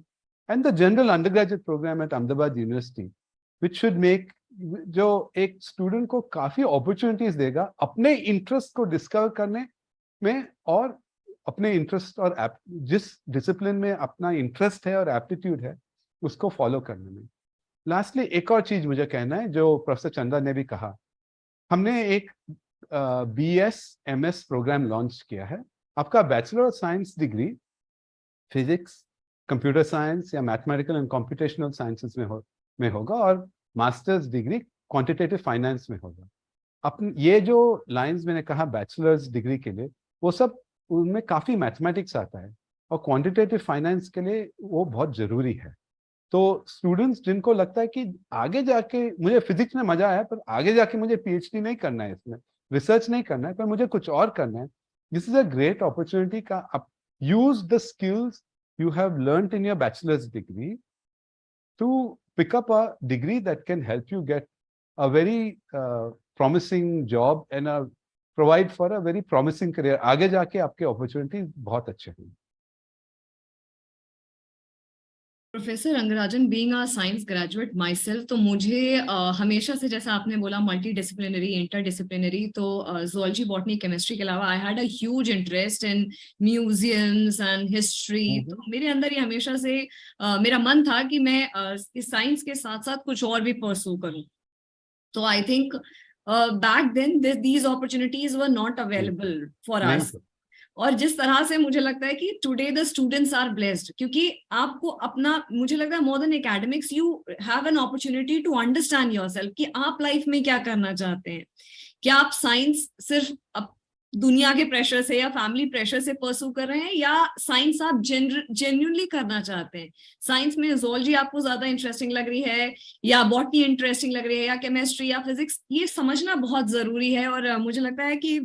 and the general undergraduate program at Ahmedabad University, which should make, जो एक student को काफी opportunities देगा अपने interest को discover करने में, और अपने इंटरेस्ट और जिस डिसिप्लिन में अपना इंटरेस्ट है और एप्टीट्यूड है उसको फॉलो करने में। लास्टली एक और चीज मुझे कहना है, जो प्रोफेसर चंदा ने भी कहा, हमने एक BS-MS प्रोग्राम लॉन्च किया है। आपका bachelor of science degree physics, computer science या मैथमेटिकल एंड कंप्यूटेशनल साइंसेस में होगा, और मास्टर्स डिग्री क्वांटिटेटिव फाइनेंस में होगा। अपन ये जो लाइंस मैंने कहा बैचलर्स डिग्री के लिए, वो सब उनमें काफी मैथमेटिक्स आता है, और क्वांटिटेटिव फाइनेंस के लिए वो बहुत जरूरी है। तो स्टूडेंट्स जिनको लगता है कि आगे जाके मुझे फिजिक्स में मजा आया, पर आगे जाके मुझे PhD नहीं करना है, इसमें रिसर्च नहीं करना है, पर मुझे कुछ और करना है, this is a great opportunity का आप use the skills you have learnt in your bachelor's degree to pick up a degree that can help you get a very promising job and provide for a very promising career. आगे जाके आपके opportunity बहुत अच्छे हैं। Professor Rangarajan, being a science graduate my self, तो मुझे हमेशा से, जैसा आपने बोला मल्टी डिसिप्लिनरी, इंटर डिसिप्लिनरी, तो जोलॉजी, बॉटनी, केमिस्ट्री के अलावा I had a huge interest in museums and history. तो मेरे अंदर ये हमेशा से मेरा मन था कि मैं इस साइंस के साथ साथ कुछ और भी परस्यू करूं। तो I think back then these opportunities were not available for us. और जिस तरह से मुझे लगता है कि today the students are blessed, क्योंकि आपको अपना, मुझे लगता है more than academics, you have an opportunity to understand yourself कि आप लाइफ में क्या करना चाहते हैं। क्या आप साइंस सिर्फ दुनिया के प्रेशर से या फैमिली प्रेशर से परसू कर रहे हैं, या साइंस आप जेन्युइनली करना चाहते हैं? साइंस में ज़ूलॉजी आपको ज्यादा इंटरेस्टिंग लग रही है, या बॉटनी इंटरेस्टिंग लग रही है, या केमिस्ट्री या फिजिक्स? ये समझना बहुत जरूरी है। और मुझे लगता है कि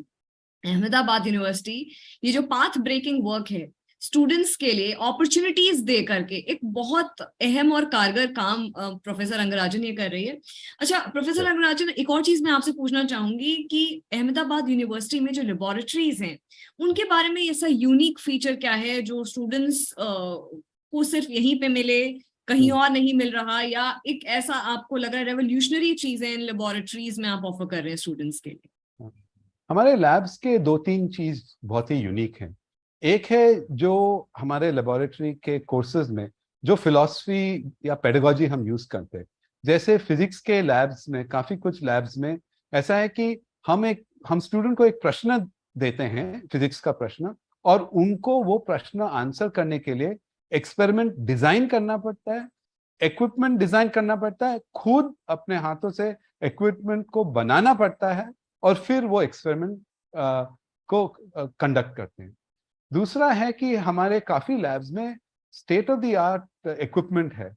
अहमदाबाद यूनिवर्सिटी ये जो पाथ ब्रेकिंग वर्क है स्टूडेंट्स के लिए अपॉर्चुनिटीज दे करके एक बहुत अहम और कारगर काम प्रोफेसर रंगराजन ये कर रही है। अच्छा प्रोफेसर रंगराजन, एक और चीज मैं आपसे पूछना चाहूंगी कि अहमदाबाद यूनिवर्सिटी में जो लेबोरेटरीज हैं उनके बारे में ऐसा यूनिक फीचर क्या है जो स्टूडेंट्स को सिर्फ यहीं पे मिले, कहीं और नहीं मिल रहा, या एक ऐसा आपको लग रहा है रेवोल्यूशनरी चीजें इन लेबोरेटरीज में आप ऑफर कर रहे हैं स्टूडेंट्स के लिए? हमारे लैब्स के 2-3 चीज बहुत ही यूनिक हैं। एक है जो हमारे लेबोरेटरी के कोर्सेज में जो फिलॉसफी या पेडागोजी हम यूज करते हैं, जैसे फिजिक्स के लैब्स में, काफी कुछ लैब्स में ऐसा है कि हम स्टूडेंट को एक प्रश्न देते हैं, फिजिक्स का प्रश्न, और उनको वो प्रश्न आंसर करने के लिए एक्सपेरिमेंट डिजाइन करना पड़ता है, इक्विपमेंट डिजाइन करना पड़ता है, खुद अपने हाथों से इक्विपमेंट को बनाना पड़ता है, और फिर वो एक्सपेरिमेंट को कंडक्ट करते हैं। दूसरा है कि हमारे काफी लैब्स में state of the art equipment है।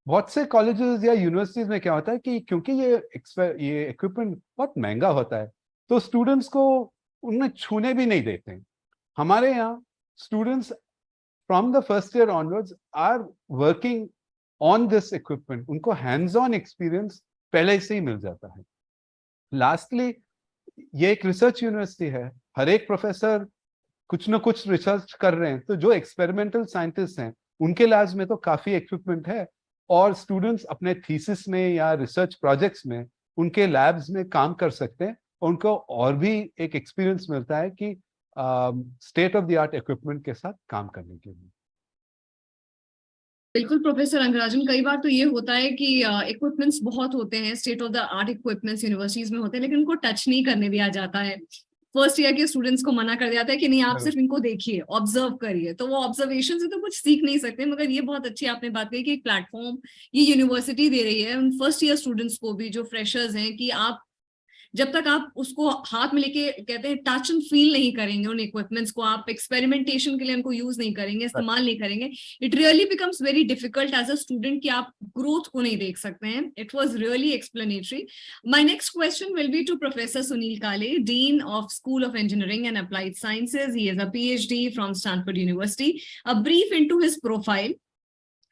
बहुत से कॉलेजेस या यूनिवर्सिटीज में क्या होता है कि क्योंकि ये इक्विपमेंट बहुत महंगा होता है, तो स्टूडेंट्स को उनमें छूने भी नहीं देते हैं। हमारे यहाँ students from the first year onwards are working on this equipment, उनको हैंड्स ऑन एक्सपीरियंस पहले से ही मिल जाता है। लास्टली, ये एक रिसर्च यूनिवर्सिटी है, हर एक प्रोफेसर कुछ ना कुछ रिसर्च कर रहे हैं, तो जो एक्सपेरिमेंटल साइंटिस्ट हैं उनके लैब्स में तो काफी इक्विपमेंट है, और स्टूडेंट्स अपने थीसिस में या रिसर्च प्रोजेक्ट्स में उनके लैब्स में काम कर सकते हैं, और उनको और भी एक एक्सपीरियंस मिलता है कि state of the art equipment के साथ काम करने के लिए। बिल्कुल प्रोफेसर रंगराजन, कई बार तो ये होता है कि इक्विपमेंट्स बहुत होते हैं, state of the art equipments universities में होते हैं, लेकिन उनको टच नहीं करने दिया जाता है। फर्स्ट ईयर के स्टूडेंट्स को मना कर दिया जाता है कि नहीं, आप सिर्फ इनको देखिए, ऑब्जर्व करिए। तो वो ऑब्जर्वेशन से तो कुछ सीख नहीं सकते, मगर ये बहुत अच्छी आपने बात कही कि एक प्लेटफॉर्म ये यूनिवर्सिटी दे रही है उन फर्स्ट ईयर स्टूडेंट्स को भी जो फ्रेशर्स हैं, कि आप जब तक आप उसको हाथ में लेके कहते हैं टच एंड फील नहीं करेंगे उन इक्विपमेंट्स को, आप एक्सपेरिमेंटेशन के लिए उनको यूज नहीं करेंगे, इस्तेमाल नहीं करेंगे, it really becomes very difficult as a student कि आप ग्रोथ को नहीं देख सकते हैं। It was really explanatory. My next question will be to professor Sunil Kale, dean of school of engineering and applied sciences. He is a PhD from Stanford University. A brief into his profile.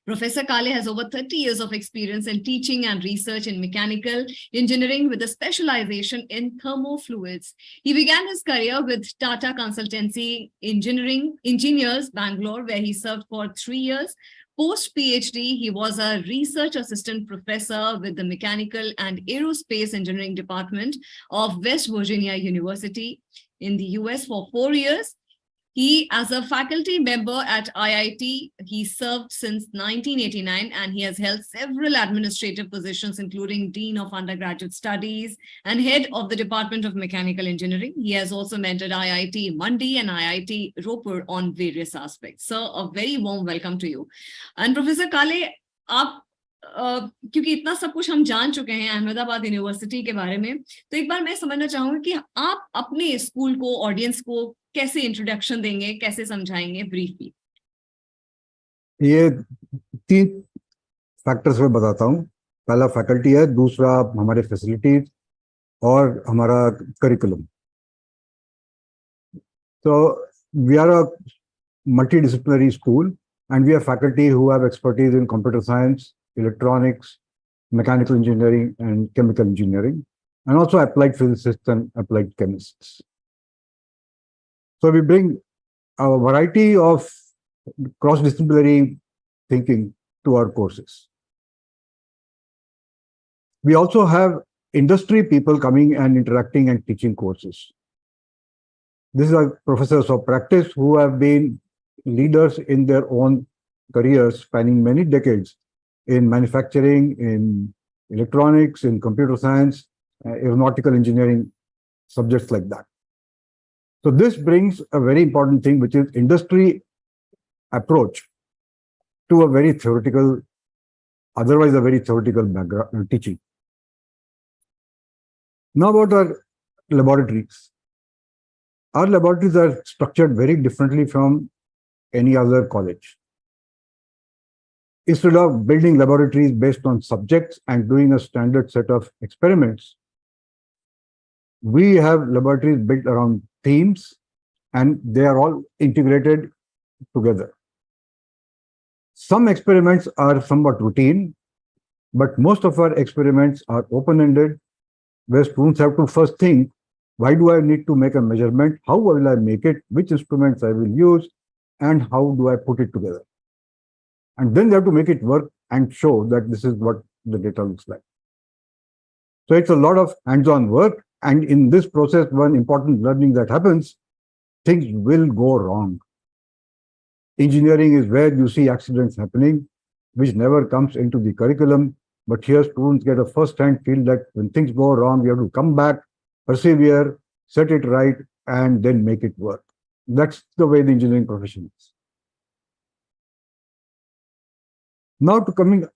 Professor Kale has over 30 years of experience in teaching and research in mechanical engineering with a specialization in thermofluids. He began his career with Tata Consultancy Engineers, Bangalore, where he served for 3 years. Post PhD, he was a research assistant professor with the Mechanical and Aerospace Engineering Department of West Virginia University in the US for 4 years. He, as a faculty member at IIT, he served since 1989, and he has held several administrative positions, including Dean of Undergraduate Studies and Head of the Department of Mechanical Engineering. He has also mentored IIT Mandi and IIT Ropur on various aspects. Sir, a very warm welcome to you. And Professor Kale, आप क्योंकि इतना सब कुछ हम जान चुके हैं Ahmedabad university के बारे में, तो एक बार मैं समझना चाहूंगी कि आप अपने स्कूल को, ऑडियंस को कैसे इंट्रोडक्शन देंगे, कैसे समझाएंगे ब्रीफली? ये 3 फैक्टर्स में बताता हूँ। पहला फैकल्टी है, दूसरा हमारे फैसिलिटीज, और हमारा करिकुलम। तो we are a multidisciplinary school and we have faculty who have expertise in computer science, electronics, mechanical engineering, and chemical engineering, and also applied physicists and applied chemists. So we bring a variety of cross-disciplinary thinking to our courses. We also have industry people coming and interacting and teaching courses. These are professors of practice who have been leaders in their own careers, spanning many decades in manufacturing, in electronics, in computer science, aeronautical engineering, subjects like that. So this brings a very important thing, which is industry approach to a very theoretical, otherwise a very theoretical background teaching. Now about our laboratories. our laboratories are structured very differently from any other college. Instead of building laboratories based on subjects and doing a standard set of experiments, we have laboratories built around themes, and they are all integrated together. Some experiments are somewhat routine, but most of our experiments are open-ended, where students have to first think, why do I need to make a measurement? How will I make it? Which instruments I will use? And how do I put it together? And then they have to make it work and show that this is what the data looks like. So it's a lot of hands-on work. And in this process, one important learning that happens, things will go wrong. Engineering is where you see accidents happening, which never comes into the curriculum. But here students get a first-hand feel that when things go wrong, we have to come back, persevere, set it right, and then make it work. That's the way the engineering profession is. Now to come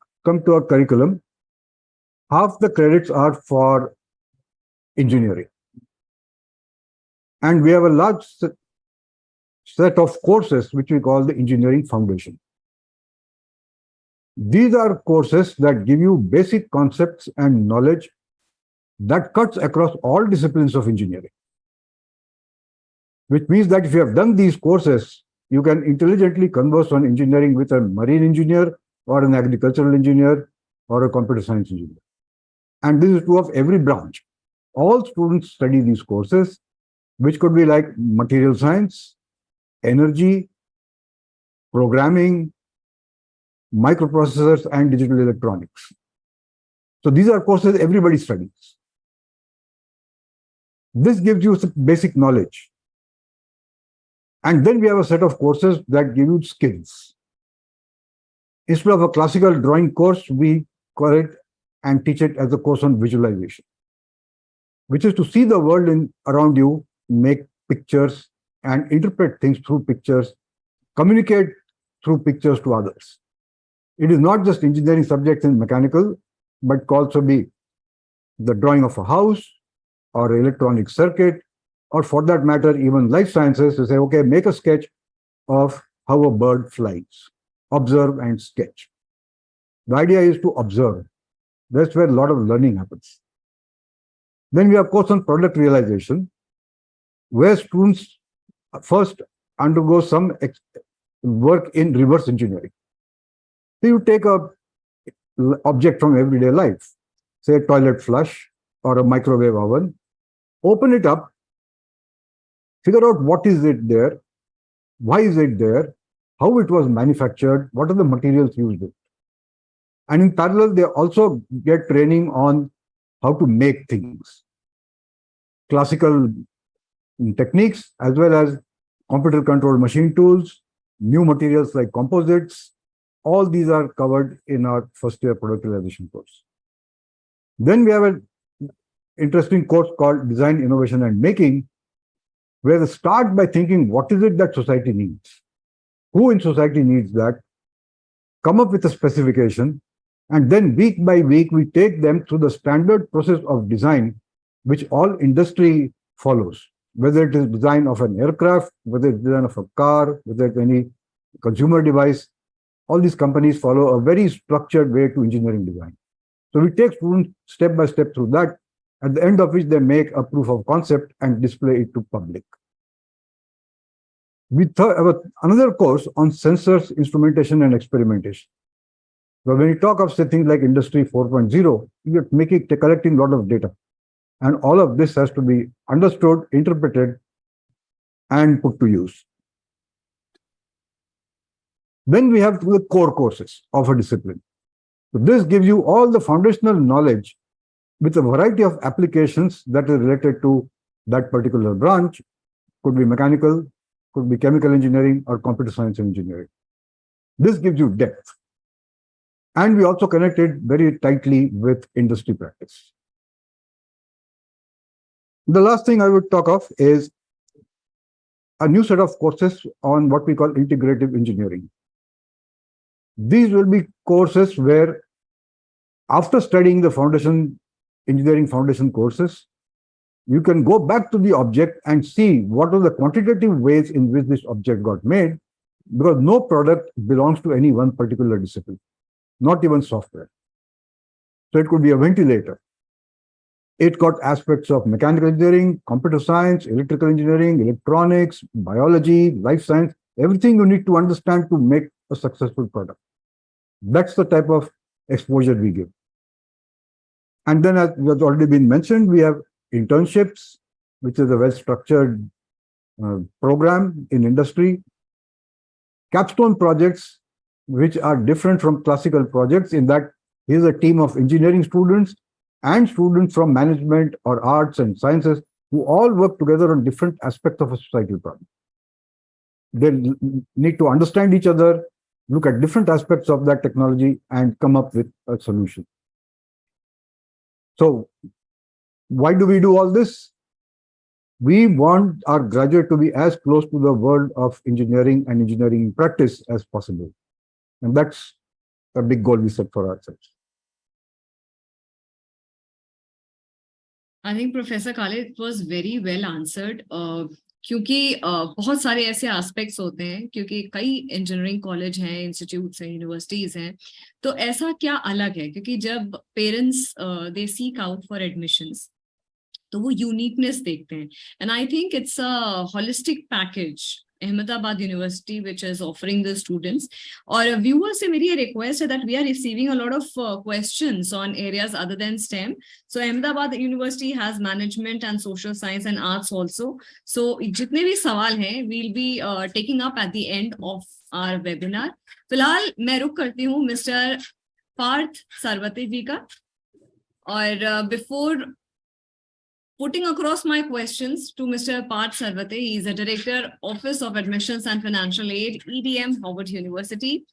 to our curriculum, half the credits are for engineering. And we have a large set of courses which we call the engineering foundation. These are courses that give you basic concepts and knowledge that cuts across all disciplines of engineering. Which means that if you have done these courses, you can intelligently converse on engineering with a marine engineer or an agricultural engineer or a computer science engineer. And this is true of every branch. All students study these courses, which could be like material science, energy, programming, microprocessors, and digital electronics. So these are courses everybody studies. This gives you some basic knowledge. And then we have a set of courses that give you skills. Instead of a classical drawing course, we call it and teach it as a course on visualization, which is to see the world around you, make pictures, and interpret things through pictures, communicate through pictures to others. It is not just engineering subjects in mechanical, but could also be the drawing of a house or electronic circuit, or for that matter, even life sciences, to say, okay, make a sketch of how a bird flies. Observe and sketch. The idea is to observe. That's where a lot of learning happens. Then we have course on product realization, where students first undergo some work in reverse engineering. So you take a object from everyday life, say a toilet flush or a microwave oven, open it up, figure out what is it there, why is it there, how it was manufactured, what are the materials used in. And in parallel, they also get training on how to make things. Classical techniques, as well as computer-controlled machine tools, new materials like composites, all these are covered in our first-year product realization course. Then we have an interesting course called Design, Innovation, and Making, where they start by thinking, what is it that society needs? Who in society needs that? Come up with a specification, and then week by week, we take them through the standard process of design, which all industry follows, whether it is design of an aircraft, whether it's design of a car, whether it's any consumer device. All these companies follow a very structured way to engineering design. So we take students step by step through that, at the end of which they make a proof of concept and display it to public. We have another course on sensors, instrumentation, and experimentation. So when you talk of say, things like Industry 4.0, you're collecting a lot of data. And all of this has to be understood, interpreted, and put to use. Then we have the core courses of a discipline. So this gives you all the foundational knowledge with a variety of applications that is related to that particular branch. Could be mechanical, could be chemical engineering, or computer science engineering. This gives you depth. And we also connect it very tightly with industry practice. The last thing I would talk of is a new set of courses on what we call integrative engineering. These will be courses where, after studying the engineering foundation courses, you can go back to the object and see what are the quantitative ways in which this object got made, because no product belongs to any one particular discipline, not even software. So it could be a ventilator. It got aspects of mechanical engineering, computer science, electrical engineering, electronics, biology, life science, everything you need to understand to make a successful product. That's the type of exposure we give. And then, as has already been mentioned, we have internships, which is a well-structured program in industry. Capstone projects, which are different from classical projects in that here's a team of engineering students and students from management or arts and sciences who all work together on different aspects of a societal problem. They need to understand each other, look at different aspects of that technology and come up with a solution. So why do we do all this? We want our graduate to be as close to the world of engineering and engineering in practice as possible. And that's a big goal we set for ourselves. I think Professor Khalid, it was very well answered. क्योंकि बहुत सारे ऐसे aspects होते हैं, क्योंकि कई engineering college हैं, institutes हैं, यूनिवर्सिटीज हैं, तो ऐसा क्या अलग है? क्योंकि जब parents they seek out for admissions तो वो यूनिकनेस देखते हैं, and I think it's a holistic package Ahmedabad University which is offering the students. और viewers से मेरी रिक्वेस्ट है that we are receiving a lot of questions on areas other than STEM. So Ahmedabad University has management and social science and arts also. So जितने भी सवाल हैं we'll be taking up at the end of our webinar. फिलहाल मैं रुक करती हूँ mister Partha Sarwate जी का, और before putting across my questions to Mr. Parth Sarvate, he is a Director, Office of Admissions and Financial Aid, EDM, Harvard University.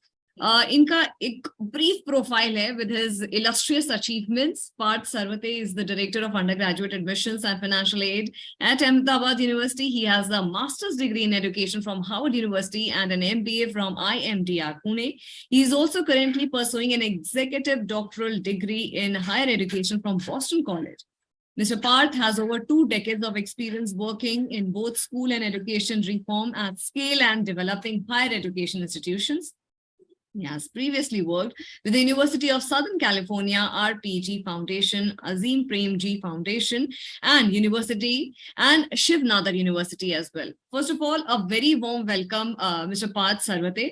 इनका एक brief profile है with his illustrious achievements. Parth Sarvate is the Director of Undergraduate Admissions and Financial Aid at Ahmedabad University. He has a master's degree in education from Harvard University and an MBA from IMDR Pune. He is also currently pursuing an executive doctoral degree in higher education from Boston College. Mr. Parth has over 2 decades of experience working in both school and education reform at scale and developing higher education institutions. He has previously worked with the University of Southern California, RPG Foundation, Azim Premji Foundation, and University and Shiv Nadar University as well. First of all, a very warm welcome, Mr. Parth Sarvate.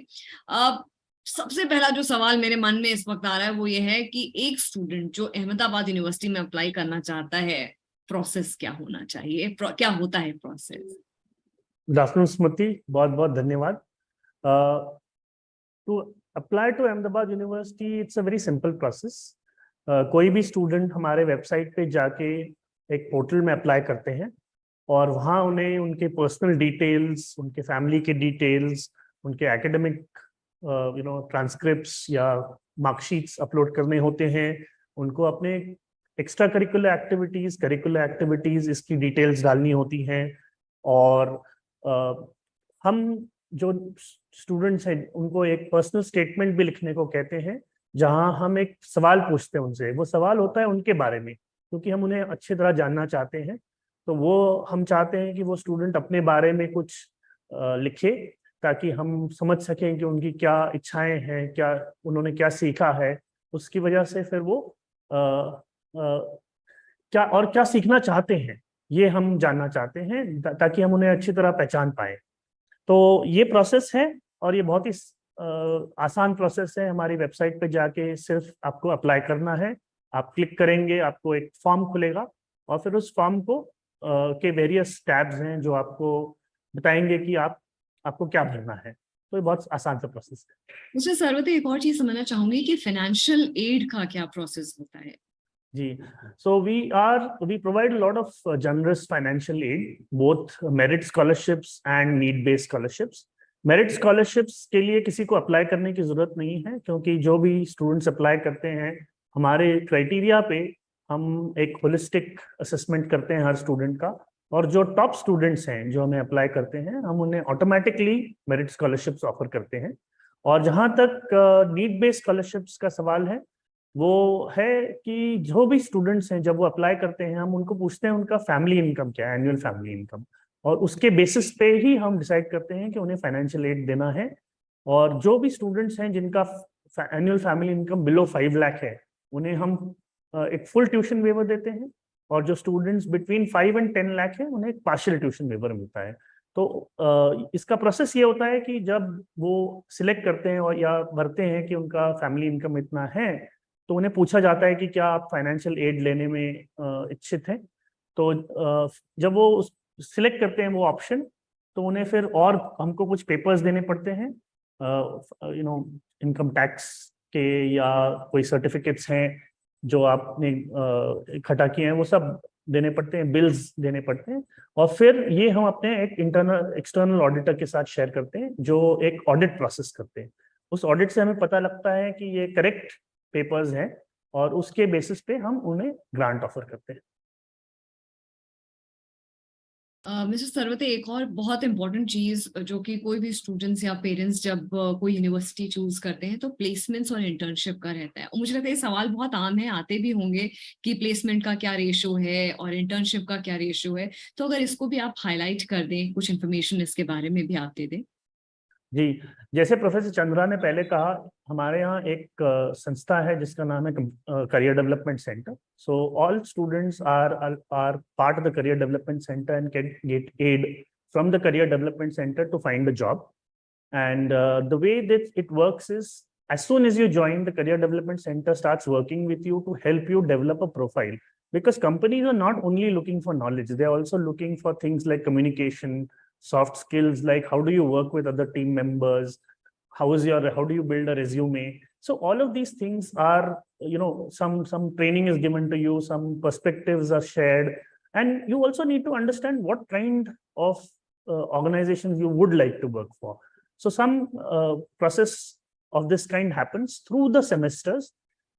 सबसे पहला जो सवाल मेरे मन में इस वक्त आ रहा है वो ये है कि एक स्टूडेंट जो अहमदाबाद यूनिवर्सिटी में अप्लाई करना चाहता है, प्रोसेस क्या होना चाहिए, क्या होता है प्रोसेस? गुड आफ्टरनून स्मृति, बहुत बहुत धन्यवाद. To apply to Ahmedabad university it's a very simple process. कोई भी स्टूडेंट हमारे वेबसाइट पे जाके एक पोर्टल में अप्लाई करते हैं और वहाँ उन्हें उनके पर्सनल डिटेल्स, उनके फैमिली के डिटेल्स, उनके एकेडमिक ट्रांसक्रिप्ट्स या मार्कशीट्स अपलोड करने होते हैं. उनको अपने extra curricular activities, curricular activities इसकी डिटेल्स डालनी होती हैं. और हम जो स्टूडेंट्स हैं उनको एक पर्सनल स्टेटमेंट भी लिखने को कहते हैं, जहां हम एक सवाल पूछते हैं उनसे. वो सवाल होता है उनके बारे में, क्योंकि हम उन्हें अच्छी तरह जानना चाहते हैं. तो वो हम चाहते हैं कि वो स्टूडेंट अपने बारे में कुछ लिखे, ताकि हम समझ सकें कि उनकी क्या इच्छाएं हैं, क्या उन्होंने क्या सीखा है. उसकी वजह से फिर वो क्या सीखना चाहते हैं ये हम जानना चाहते हैं, ताकि हम उन्हें अच्छी तरह पहचान पाएं. तो ये प्रोसेस है और ये बहुत ही आसान प्रोसेस है. हमारी वेबसाइट पे जाके सिर्फ आपको अप्लाई करना है. आप क्लिक करेंगे, आपको एक फॉर्म खुलेगा और फिर उस फॉर्म को के वेरियस टैब्स हैं जो आपको बताएंगे कि आपको क्या भरना है. तो ये बहुत आसान सा प्रोसेस है. मुझे सर्वते एक और चीज समझना चाहूंगी कि फाइनेंशियल एड का क्या प्रोसेस होता है? जी, so we provide lot of generous financial aid, both merit scholarships and need based scholarships. Merit scholarships के लिए किसी को अप्लाई करने की जरूरत नहीं है, क्योंकि जो भी स्टूडेंट्स अप्लाई करते हैं हमारे क्राइटेरिया पे हम एक होलिस्टिक असेसमेंट करते हैं हर स्टूडेंट का. और जो टॉप स्टूडेंट्स हैं जो हमें अप्लाई करते हैं, हम उन्हें ऑटोमेटिकली मेरिट स्कॉलरशिप्स ऑफर करते हैं. और जहां तक नीड बेस्ड स्कॉलरशिप्स का सवाल है, वो है कि जो भी स्टूडेंट्स हैं जब वो अप्लाई करते हैं हम उनको पूछते हैं उनका फैमिली इनकम क्या है, एनुअल फैमिली इनकम, और उसके बेसिस पे ही हम डिसाइड करते हैं कि उन्हें फाइनेंशियल एड देना है। और जो भी स्टूडेंट्स हैं जिनका annual family income below 5 lakh है उन्हें हम एक फुल ट्यूशन वेवर देते हैं, और जो स्टूडेंट्स बिटवीन 5 एंड 10 लाख है उन्हें एक पार्शियल ट्यूशन वेवर मिलता है। तो इसका प्रोसेस ये होता है कि जब वो सिलेक्ट करते हैं और या भरते हैं कि उनका फैमिली इनकम इतना है, तो उन्हें पूछा जाता है कि क्या आप फाइनेंशियल एड लेने में इच्छित हैं। तो जब वो सिलेक्ट करते हैं वो ऑप्शन, तो उन्हें फिर और हमको कुछ पेपर्स देने पड़ते हैं, इनकम टैक्स के या कोई सर्टिफिकेट्स हैं जो आपने इकट्ठा किए हैं वो सब देने पड़ते हैं, बिल्स देने पड़ते हैं। और फिर ये हम अपने एक इंटरनल एक्सटर्नल ऑडिटर के साथ शेयर करते हैं जो एक ऑडिट प्रोसेस करते हैं। उस ऑडिट से हमें पता लगता है कि ये करेक्ट पेपर्स हैं और उसके बेसिस पे हम उन्हें ग्रांट ऑफर करते हैं। मिस्टर सरवते, एक और बहुत इंपॉर्टेंट चीज जो कि कोई भी स्टूडेंट्स या पेरेंट्स जब कोई यूनिवर्सिटी चूज करते हैं तो प्लेसमेंट्स और इंटर्नशिप का रहता है। और मुझे लगता है ये सवाल बहुत आम है, आते भी होंगे कि प्लेसमेंट का क्या रेशो है और इंटर्नशिप का क्या रेशो है। तो अगर इसको भी आप हाईलाइट कर दें, कुछ इन्फॉर्मेशन इसके बारे में भी आप दे दें। जी, जैसे प्रोफेसर चंद्रा ने पहले कहा, हमारे यहाँ एक संस्था है जिसका नाम है career development centre. So all students are part of the career development centre and can get aid from the career development centre to find a job. And the way that it works is, as soon as you join, the Career Development Center starts working with you to help you develop a profile. Because companies are not only looking for knowledge, they're also looking for things like communication, soft skills, like how do you work with other team members, how do you build a resume. So all of these things are, some training is given to you, some perspectives are shared, and you also need to understand what kind of organizations you would like to work for. So some process of this kind happens through the semesters.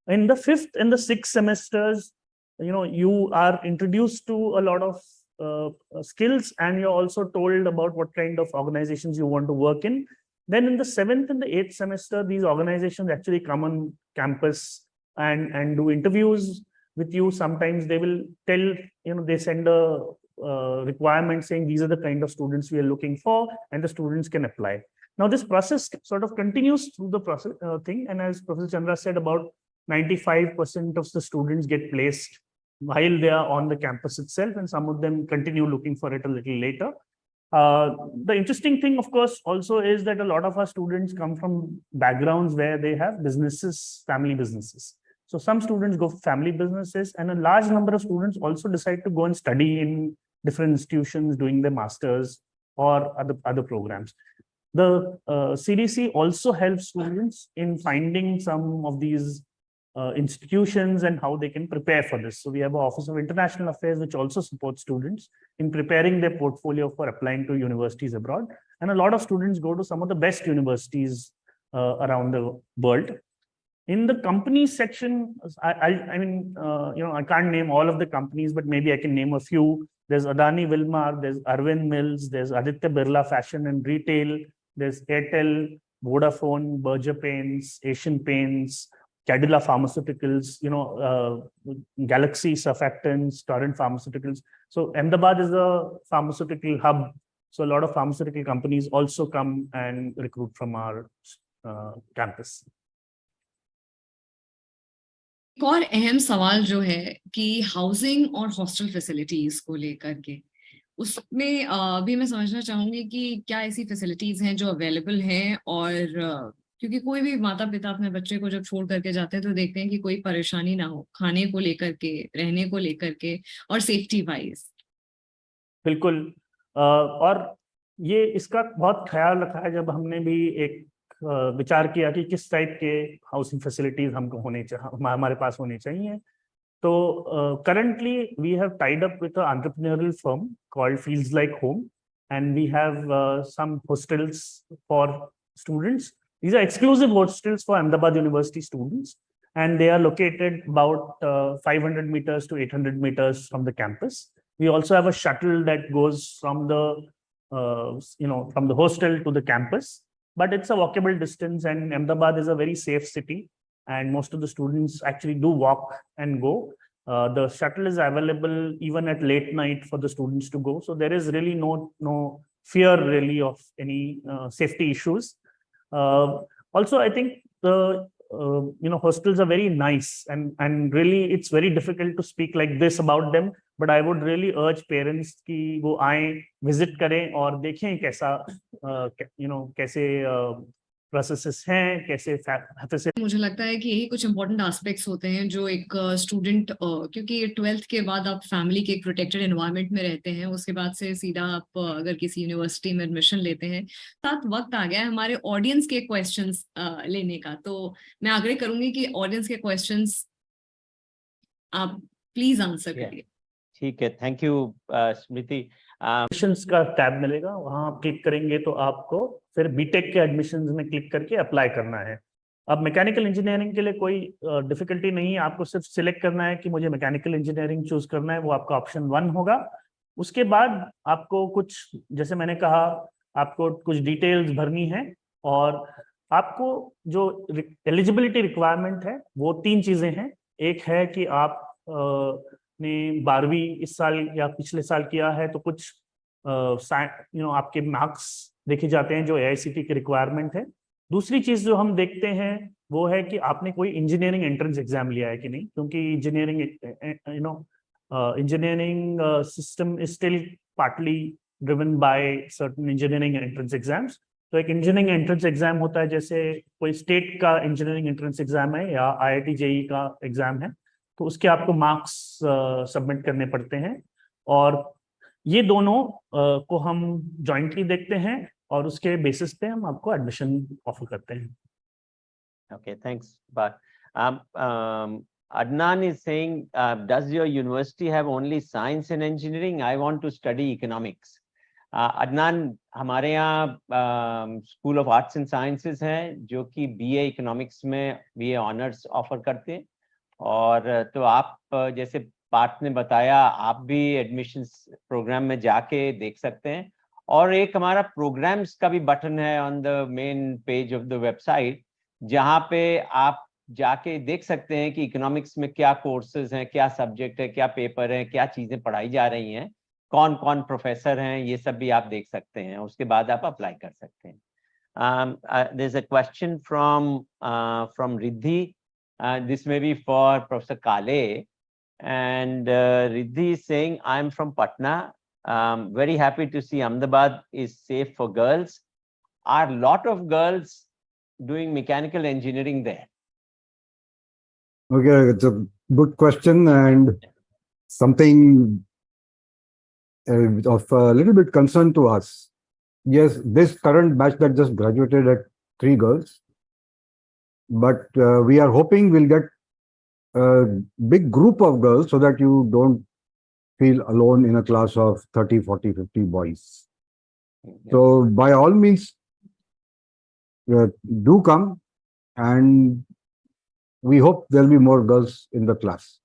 In the 5th and the 6th semesters, you are introduced to a lot of skills, and you're also told about what kind of organizations you want to work in. Then in the 7th and the 8th semester, these organizations actually come on campus and do interviews with you. Sometimes they will tell, they send a requirement saying these are the kind of students we are looking for, and the students can apply. Now, this process sort of continues through the process thing, and as Professor Chandra said, about 95% of the students get placed while they are on the campus itself, and some of them continue looking for it a little later. The interesting thing, of course, also is that a lot of our students come from backgrounds where they have businesses, family businesses. So some students go for family businesses, and a large number of students also decide to go and study in different institutions doing their masters or other programs. The CDC also helps students in finding some of these institutions and how they can prepare for this. So we have an Office of International Affairs which also supports students in preparing their portfolio for applying to universities abroad. And a lot of students go to some of the best universities around the world. In the companies section, I can't name all of the companies, but maybe I can name a few. There's Adani Wilmar, there's Arvind Mills, there's Aditya Birla Fashion and Retail, there's Airtel, Vodafone, Berger Paints, Asian Paints, Cadila Pharmaceuticals, Galaxy Surfactants, Torrent Pharmaceuticals. So Ahmedabad is a pharmaceutical hub. So a lot of pharmaceutical companies also come and recruit from our campus. एक और अहम सवाल जो है कि housing और hostel facilities को लेकर के, उसमें भी मैं समझना चाहूंगी कि क्या ऐसी फैसिलिटीज हैं जो अवेलेबल हैं, और क्योंकि कोई भी माता पिता अपने बच्चे को जब छोड़ करके जाते हैं तो देखते हैं कि कोई परेशानी ना हो खाने को लेकर के, रहने को लेकर के और सेफ्टी वाइज। बिल्कुल, और ये इसका बहुत ख्याल रखा है जब हमने भी एक विचार किया कि किस टाइप के हाउसिंग फैसिलिटीज हमको हमारे पास होने चाहिए। तो currently we have tied up with an entrepreneurial firm called Feels Like Home, and we have some hostels for students. These are exclusive hostels for Ahmedabad University students, and they are located about 500 meters to 800 meters from the campus. We also have a shuttle that goes from the from the hostel to the campus, but it's a walkable distance, and Ahmedabad is a very safe city. and most of the students actually do walk and go. The shuttle is available even at late night for the students to go, so there is really no fear really of any safety issues. Also, I think the hostels are very nice, and really it's very difficult to speak like this about them, but I would really urge parents कि वो आए, visit करें और देखें कैसा कैसे processes हैं, कैसे मुझे लगता है कि यही कुछ इंपॉर्टेंट एस्पेक्ट्स होते हैं जो एक स्टूडेंट, क्योंकि 12th के बाद आप फैमिली के एक प्रोटेक्टेड एनवायरनमेंट में रहते हैं, उसके बाद से सीधा आप अगर किसी यूनिवर्सिटी में एडमिशन लेते हैं, साथ वक्त आ गया है हमारे ऑडियंस के क्वेश्चंस लेने का। तो मैं आग्रह करूंगी कि ऑडियंस के क्वेश्चंस आप प्लीज आंसर करिए। ठीक है, थैंक यू स्मृति। एडमिशंस का टैब मिलेगा, वहां आप क्लिक करेंगे तो आपको फिर बीटेक के एडमिशंस में क्लिक करके अप्लाई करना है। अब मैकेनिकल इंजीनियरिंग के लिए कोई डिफिकल्टी नहीं है, आपको सिर्फ सिलेक्ट करना है कि मुझे मैकेनिकल इंजीनियरिंग चूज करना है, वो आपका ऑप्शन 1 होगा। उसके बाद आपको कुछ, जैसे मैंने कहा, आपको कुछ डिटेल्स भरनी है, और आपको जो एलिजिबिलिटी रिक्वायरमेंट है वो 3 चीजें हैं। एक है कि आप ने 12वीं इस साल या पिछले साल किया है तो कुछ आपके मार्क्स देखे जाते हैं जो AICTE की रिक्वायरमेंट है। दूसरी चीज जो हम देखते हैं वो है कि आपने कोई इंजीनियरिंग एंट्रेंस एग्जाम लिया है कि नहीं, क्योंकि engineering system is still partly driven by certain engineering entrance exams. तो एक इंजीनियरिंग एंट्रेंस एग्जाम होता है, जैसे कोई स्टेट का इंजीनियरिंग एंट्रेंस एग्जाम है या IIT JEE का एग्जाम है, तो उसके आपको मार्क्स सबमिट करने पड़ते हैं, और ये दोनों को हम जॉइंटली देखते हैं और उसके बेसिस पे हम आपको एडमिशन ऑफर करते हैं। Okay, thanks. But Adnan is saying, does your university have only science and engineering? I want to study economics. Adnan, हमारे यहाँ school of arts and sciences हैं जो कि BA इकोनॉमिक्स में BA ऑनर्स ऑफर करते हैं, और तो आप जैसे पार्थ ने बताया, आप भी एडमिशंस प्रोग्राम में जाके देख सकते हैं। और एक हमारा प्रोग्राम्स का भी बटन है on the main page of the website, जहाँ पे आप जाके देख सकते हैं कि इकोनॉमिक्स में क्या कोर्सेज हैं, क्या सब्जेक्ट है, क्या पेपर है, क्या चीजें पढ़ाई जा रही हैं, कौन कौन प्रोफेसर हैं, ये सब भी आप देख सकते हैं। उसके बाद आप अप्लाई कर सकते हैं। There is a question from Riddhi, this may be for Professor Kale, and Riddhi is saying, I am from Patna, very happy to see Ahmedabad is safe for girls. Are a lot of girls doing mechanical engineering there? Okay, it's a good question and something of a little bit concern to us. Yes, this current batch that just graduated at 3 girls, but we are hoping we'll get a big group of girls so that you don't feel alone in a class of 30, 40, 50 boys. So by all means, do come, and we hope there'll be more girls in the class.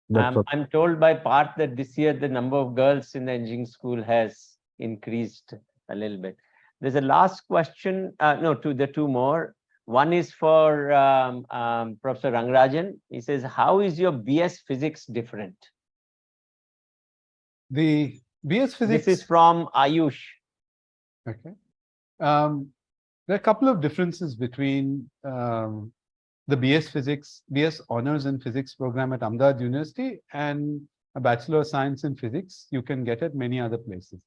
I'm told by Parth that this year the number of girls in the engineering school has increased a little bit. There's a last question, there are 2 more. One is for Professor Rangarajan. He says, how is your BS physics different? The BS physics... This is from Ayush. Okay. There are a couple of differences between the BS Honors in Physics program at Ahmedabad University and a Bachelor of Science in Physics you can get at many other places.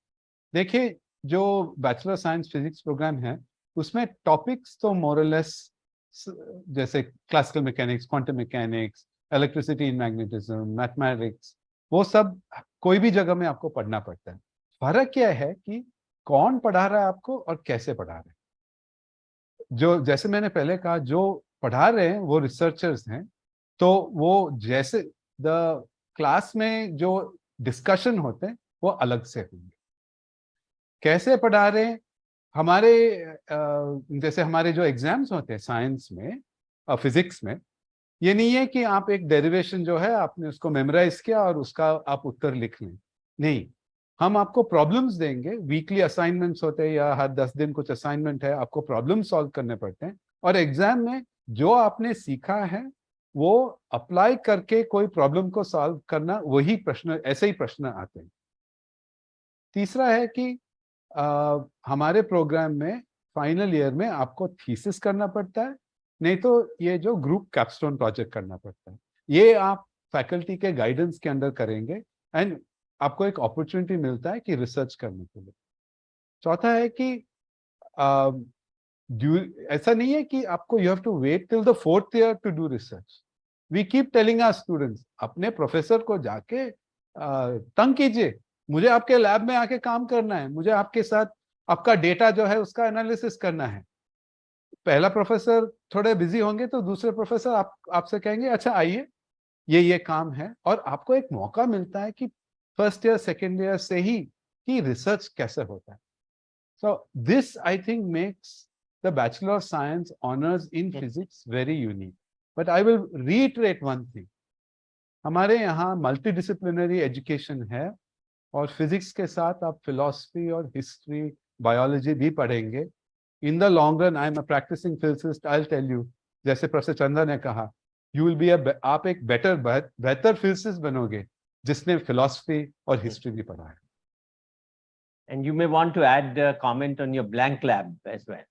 देखिए, जो Bachelor of Science Physics program है, उसमें topics तो मोर और less जैसे classical mechanics, quantum mechanics, electricity in magnetism, mathematics, वो सब कोई भी जगह में आपको पढ़ना पड़ता है। फर्क क्या है कि कौन पढ़ा रहा है आपको और कैसे पढ़ा रहे हैं। जो जैसे मैंने पहले कहा, जो पढ़ा रहे हैं वो रिसर्चर्स हैं, तो वो जैसे द क्लास में जो डिस्कशन होते हैं वो अलग से होंगे। कैसे पढ़ा रहे हैं, हमारे जैसे हमारे जो एग्जाम्स होते हैं साइंस में और फिजिक्स में, ये नहीं है कि आप एक डेरिवेशन जो है आपने उसको मेमोराइज किया और उसका आप उत्तर लिख लें। नहीं, हम आपको प्रॉब्लम्स देंगे, वीकली असाइनमेंट्स होते हैं या हर 10 दिन कुछ असाइनमेंट है, आपको प्रॉब्लम सॉल्व करने पड़ते हैं, और एग्जाम में जो आपने सीखा है वो अप्लाई करके कोई प्रॉब्लम को सॉल्व करना, वही प्रश्न, ऐसे ही प्रश्न आते हैं। तीसरा है कि हमारे प्रोग्राम में फाइनल ईयर में आपको थीसिस करना पड़ता है, नहीं तो ये जो ग्रुप कैपस्टोन प्रोजेक्ट करना पड़ता है, ये आप फैकल्टी के गाइडेंस के अंदर करेंगे एंड आपको एक अपॉर्चुनिटी मिलता है कि रिसर्च करने के लिए। चौथा है कि ऐसा नहीं है कि आपको you have to wait till the 4th year to do research. We keep telling our students, अपने प्रोफेसर को जाके तंग कीजिए, मुझे आपके लैब में आके काम करना है, मुझे आपके साथ आपका डेटा जो है उसका एनालिसिस करना है। पहला प्रोफेसर थोड़े बिजी होंगे तो दूसरे प्रोफेसर आपसे कहेंगे अच्छा आइए, ये काम है, और आपको एक मौका मिलता है कि फर्स्ट ईयर सेकेंड ईयर से ही कि रिसर्च कैसे होता है। So this I think makes the Bachelor of Science honors in physics very unique. But I will reiterate one thing. हमारे यहाँ मल्टीडिसिप्लिनरी एजुकेशन है और फिजिक्स के साथ आप फिलॉसफी और हिस्ट्री, बायोलॉजी भी पढ़ेंगे। In the long run, I am a practising physicist, I will tell you, जैसे प्रोफेसर चंद्रा ने कहा, यू विल बी आप एक बेहतर फिजिसिस्ट बनोगे जिसने फिलॉसफी और हिस्ट्री भी पढ़ा है। And you may want to add a comment on your blank lab as well.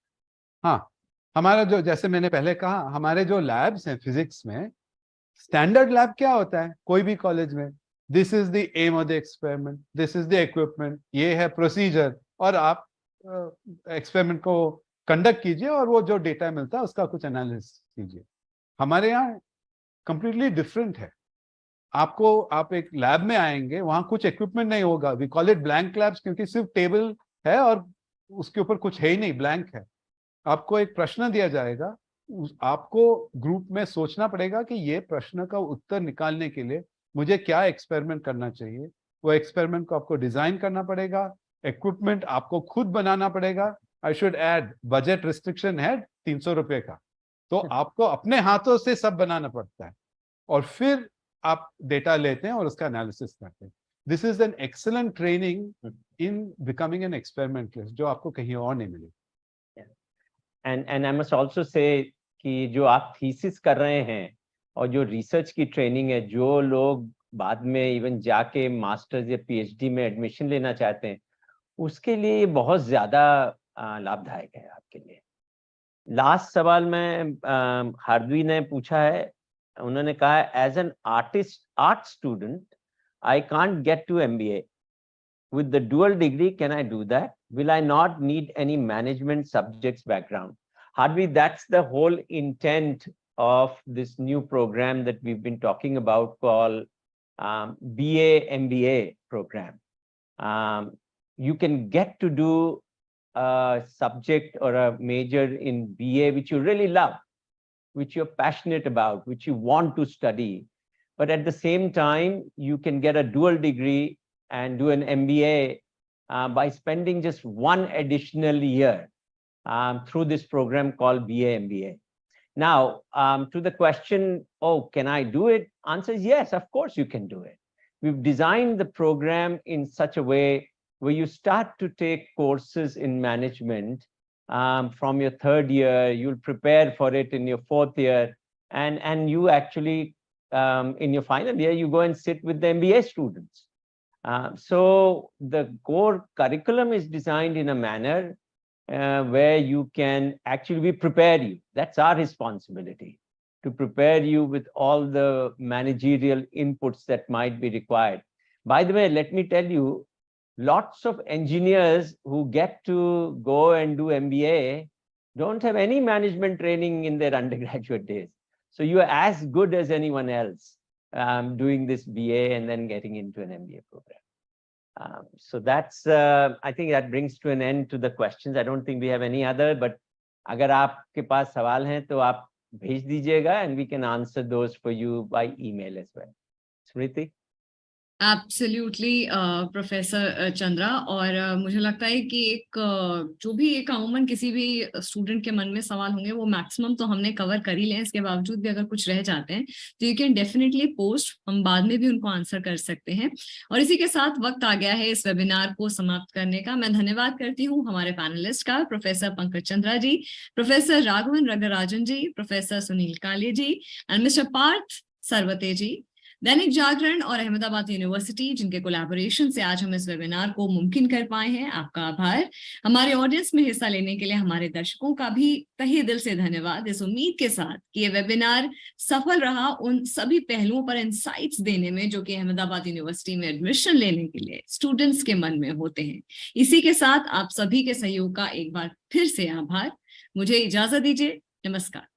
हाँ, हमारा जो, जैसे मैंने पहले कहा, हमारे जो लैब्स हैं फिजिक्स में, स्टैंडर्ड लैब क्या होता है कोई भी कॉलेज में, this is the aim of the experiment, this is the equipment, ये है प्रोसीजर, और आप एक्सपेरिमेंट को कंडक्ट कीजिए और वो जो डेटा मिलता है उसका कुछ एनालिसिस कीजिए। हमारे यहाँ कंप्लीटली डिफरेंट है। आप एक लैब में आएंगे, वहां कुछ इक्विपमेंट नहीं होगा, we call it blank labs, क्योंकि सिर्फ टेबल है और उसके ऊपर कुछ है ही नहीं, ब्लैंक है। आपको एक प्रश्न दिया जाएगा, आपको ग्रुप में सोचना पड़ेगा कि ये प्रश्न का उत्तर निकालने के लिए मुझे क्या एक्सपेरिमेंट करना चाहिए। वो एक्सपेरिमेंट को आपको डिजाइन करना पड़ेगा, इक्विपमेंट आपको खुद बनाना पड़ेगा। I should add, budget restriction है 300 रुपए का, तो आपको अपने हाथों से सब बनाना पड़ता है और फिर आप डेटा लेते हैं और उसका एनालिसिस करते हैं। This is an excellent training in becoming an experimentalist, जो आपको कहीं और नहीं मिलेगी। And I must also say कि जो आप थीसिस कर रहे हैं और जो रिसर्च की ट्रेनिंग है, जो लोग बाद में इवन जाके मास्टर्स या पीएचडी में एडमिशन लेना चाहते हैं, उसके लिए ये बहुत ज्यादा लाभदायक है आपके लिए। लास्ट सवाल में हार्दवी ने पूछा है, उन्होंने कहा है, as an art student I can't get to MBA with the dual degree, can I do that? Will I not need any management subjects background? Hardly, that's the whole intent of this new program that we've been talking about called BA MBA program. You can get to do a subject or a major in BA which you really love, which you're passionate about, which you want to study. But at the same time, you can get a dual degree and do an MBA by spending just one additional year through this program called BA MBA. Now, to the question, oh, can I do it? Answer is yes, of course you can do it. We've designed the program in such a way where you start to take courses in management from your 3rd year, you'll prepare for it in your 4th year, and you actually, in your final year, you go and sit with the MBA students. So the core curriculum is designed in a manner where you can actually prepare you. That's our responsibility, to prepare you with all the managerial inputs that might be required. By the way, let me tell you, lots of engineers who get to go and do MBA don't have any management training in their undergraduate days. So you are as good as anyone else doing this BA and then getting into an MBA program. So that's, I think that brings to an end to the questions. I don't think we have any other, but अगर आपके पास सवाल हैं तो आप भेज दीजिएगा and we can answer those for you by email as well. Smriti? Absolutely professor Chandra, और मुझे लगता है कि एक जो भी एक अमूमन किसी भी स्टूडेंट के मन में सवाल होंगे वो मैक्सिमम तो हमने कवर कर ही लें। इसके बावजूद भी अगर कुछ रह जाते हैं तो यू कैन डेफिनेटली पोस्ट, हम बाद में भी उनको आंसर कर सकते हैं। और इसी के साथ वक्त आ गया है इस वेबिनार को समाप्त करने का। मैं धन्यवाद करती हूँ हमारे पैनलिस्ट का, प्रोफेसर पंकज चंद्रा जी, प्रोफेसर राघवन रंगराजन जी, प्रोफेसर सुनील काले जी एंड मिस्टर पार्थ सरवते जी। दैनिक जागरण और अहमदाबाद यूनिवर्सिटी जिनके कोलैबोरेशन से आज हम इस वेबिनार को मुमकिन कर पाए हैं, आपका आभार। हमारे ऑडियंस में हिस्सा लेने के लिए हमारे दर्शकों का भी तहे दिल से धन्यवाद, इस उम्मीद के साथ कि ये वेबिनार सफल रहा उन सभी पहलुओं पर इंसाइट्स देने में जो कि अहमदाबाद यूनिवर्सिटी में एडमिशन लेने के लिए स्टूडेंट्स के मन में होते हैं। इसी के साथ आप सभी के सहयोग का एक बार फिर से आभार। मुझे इजाजत दीजिए, नमस्कार।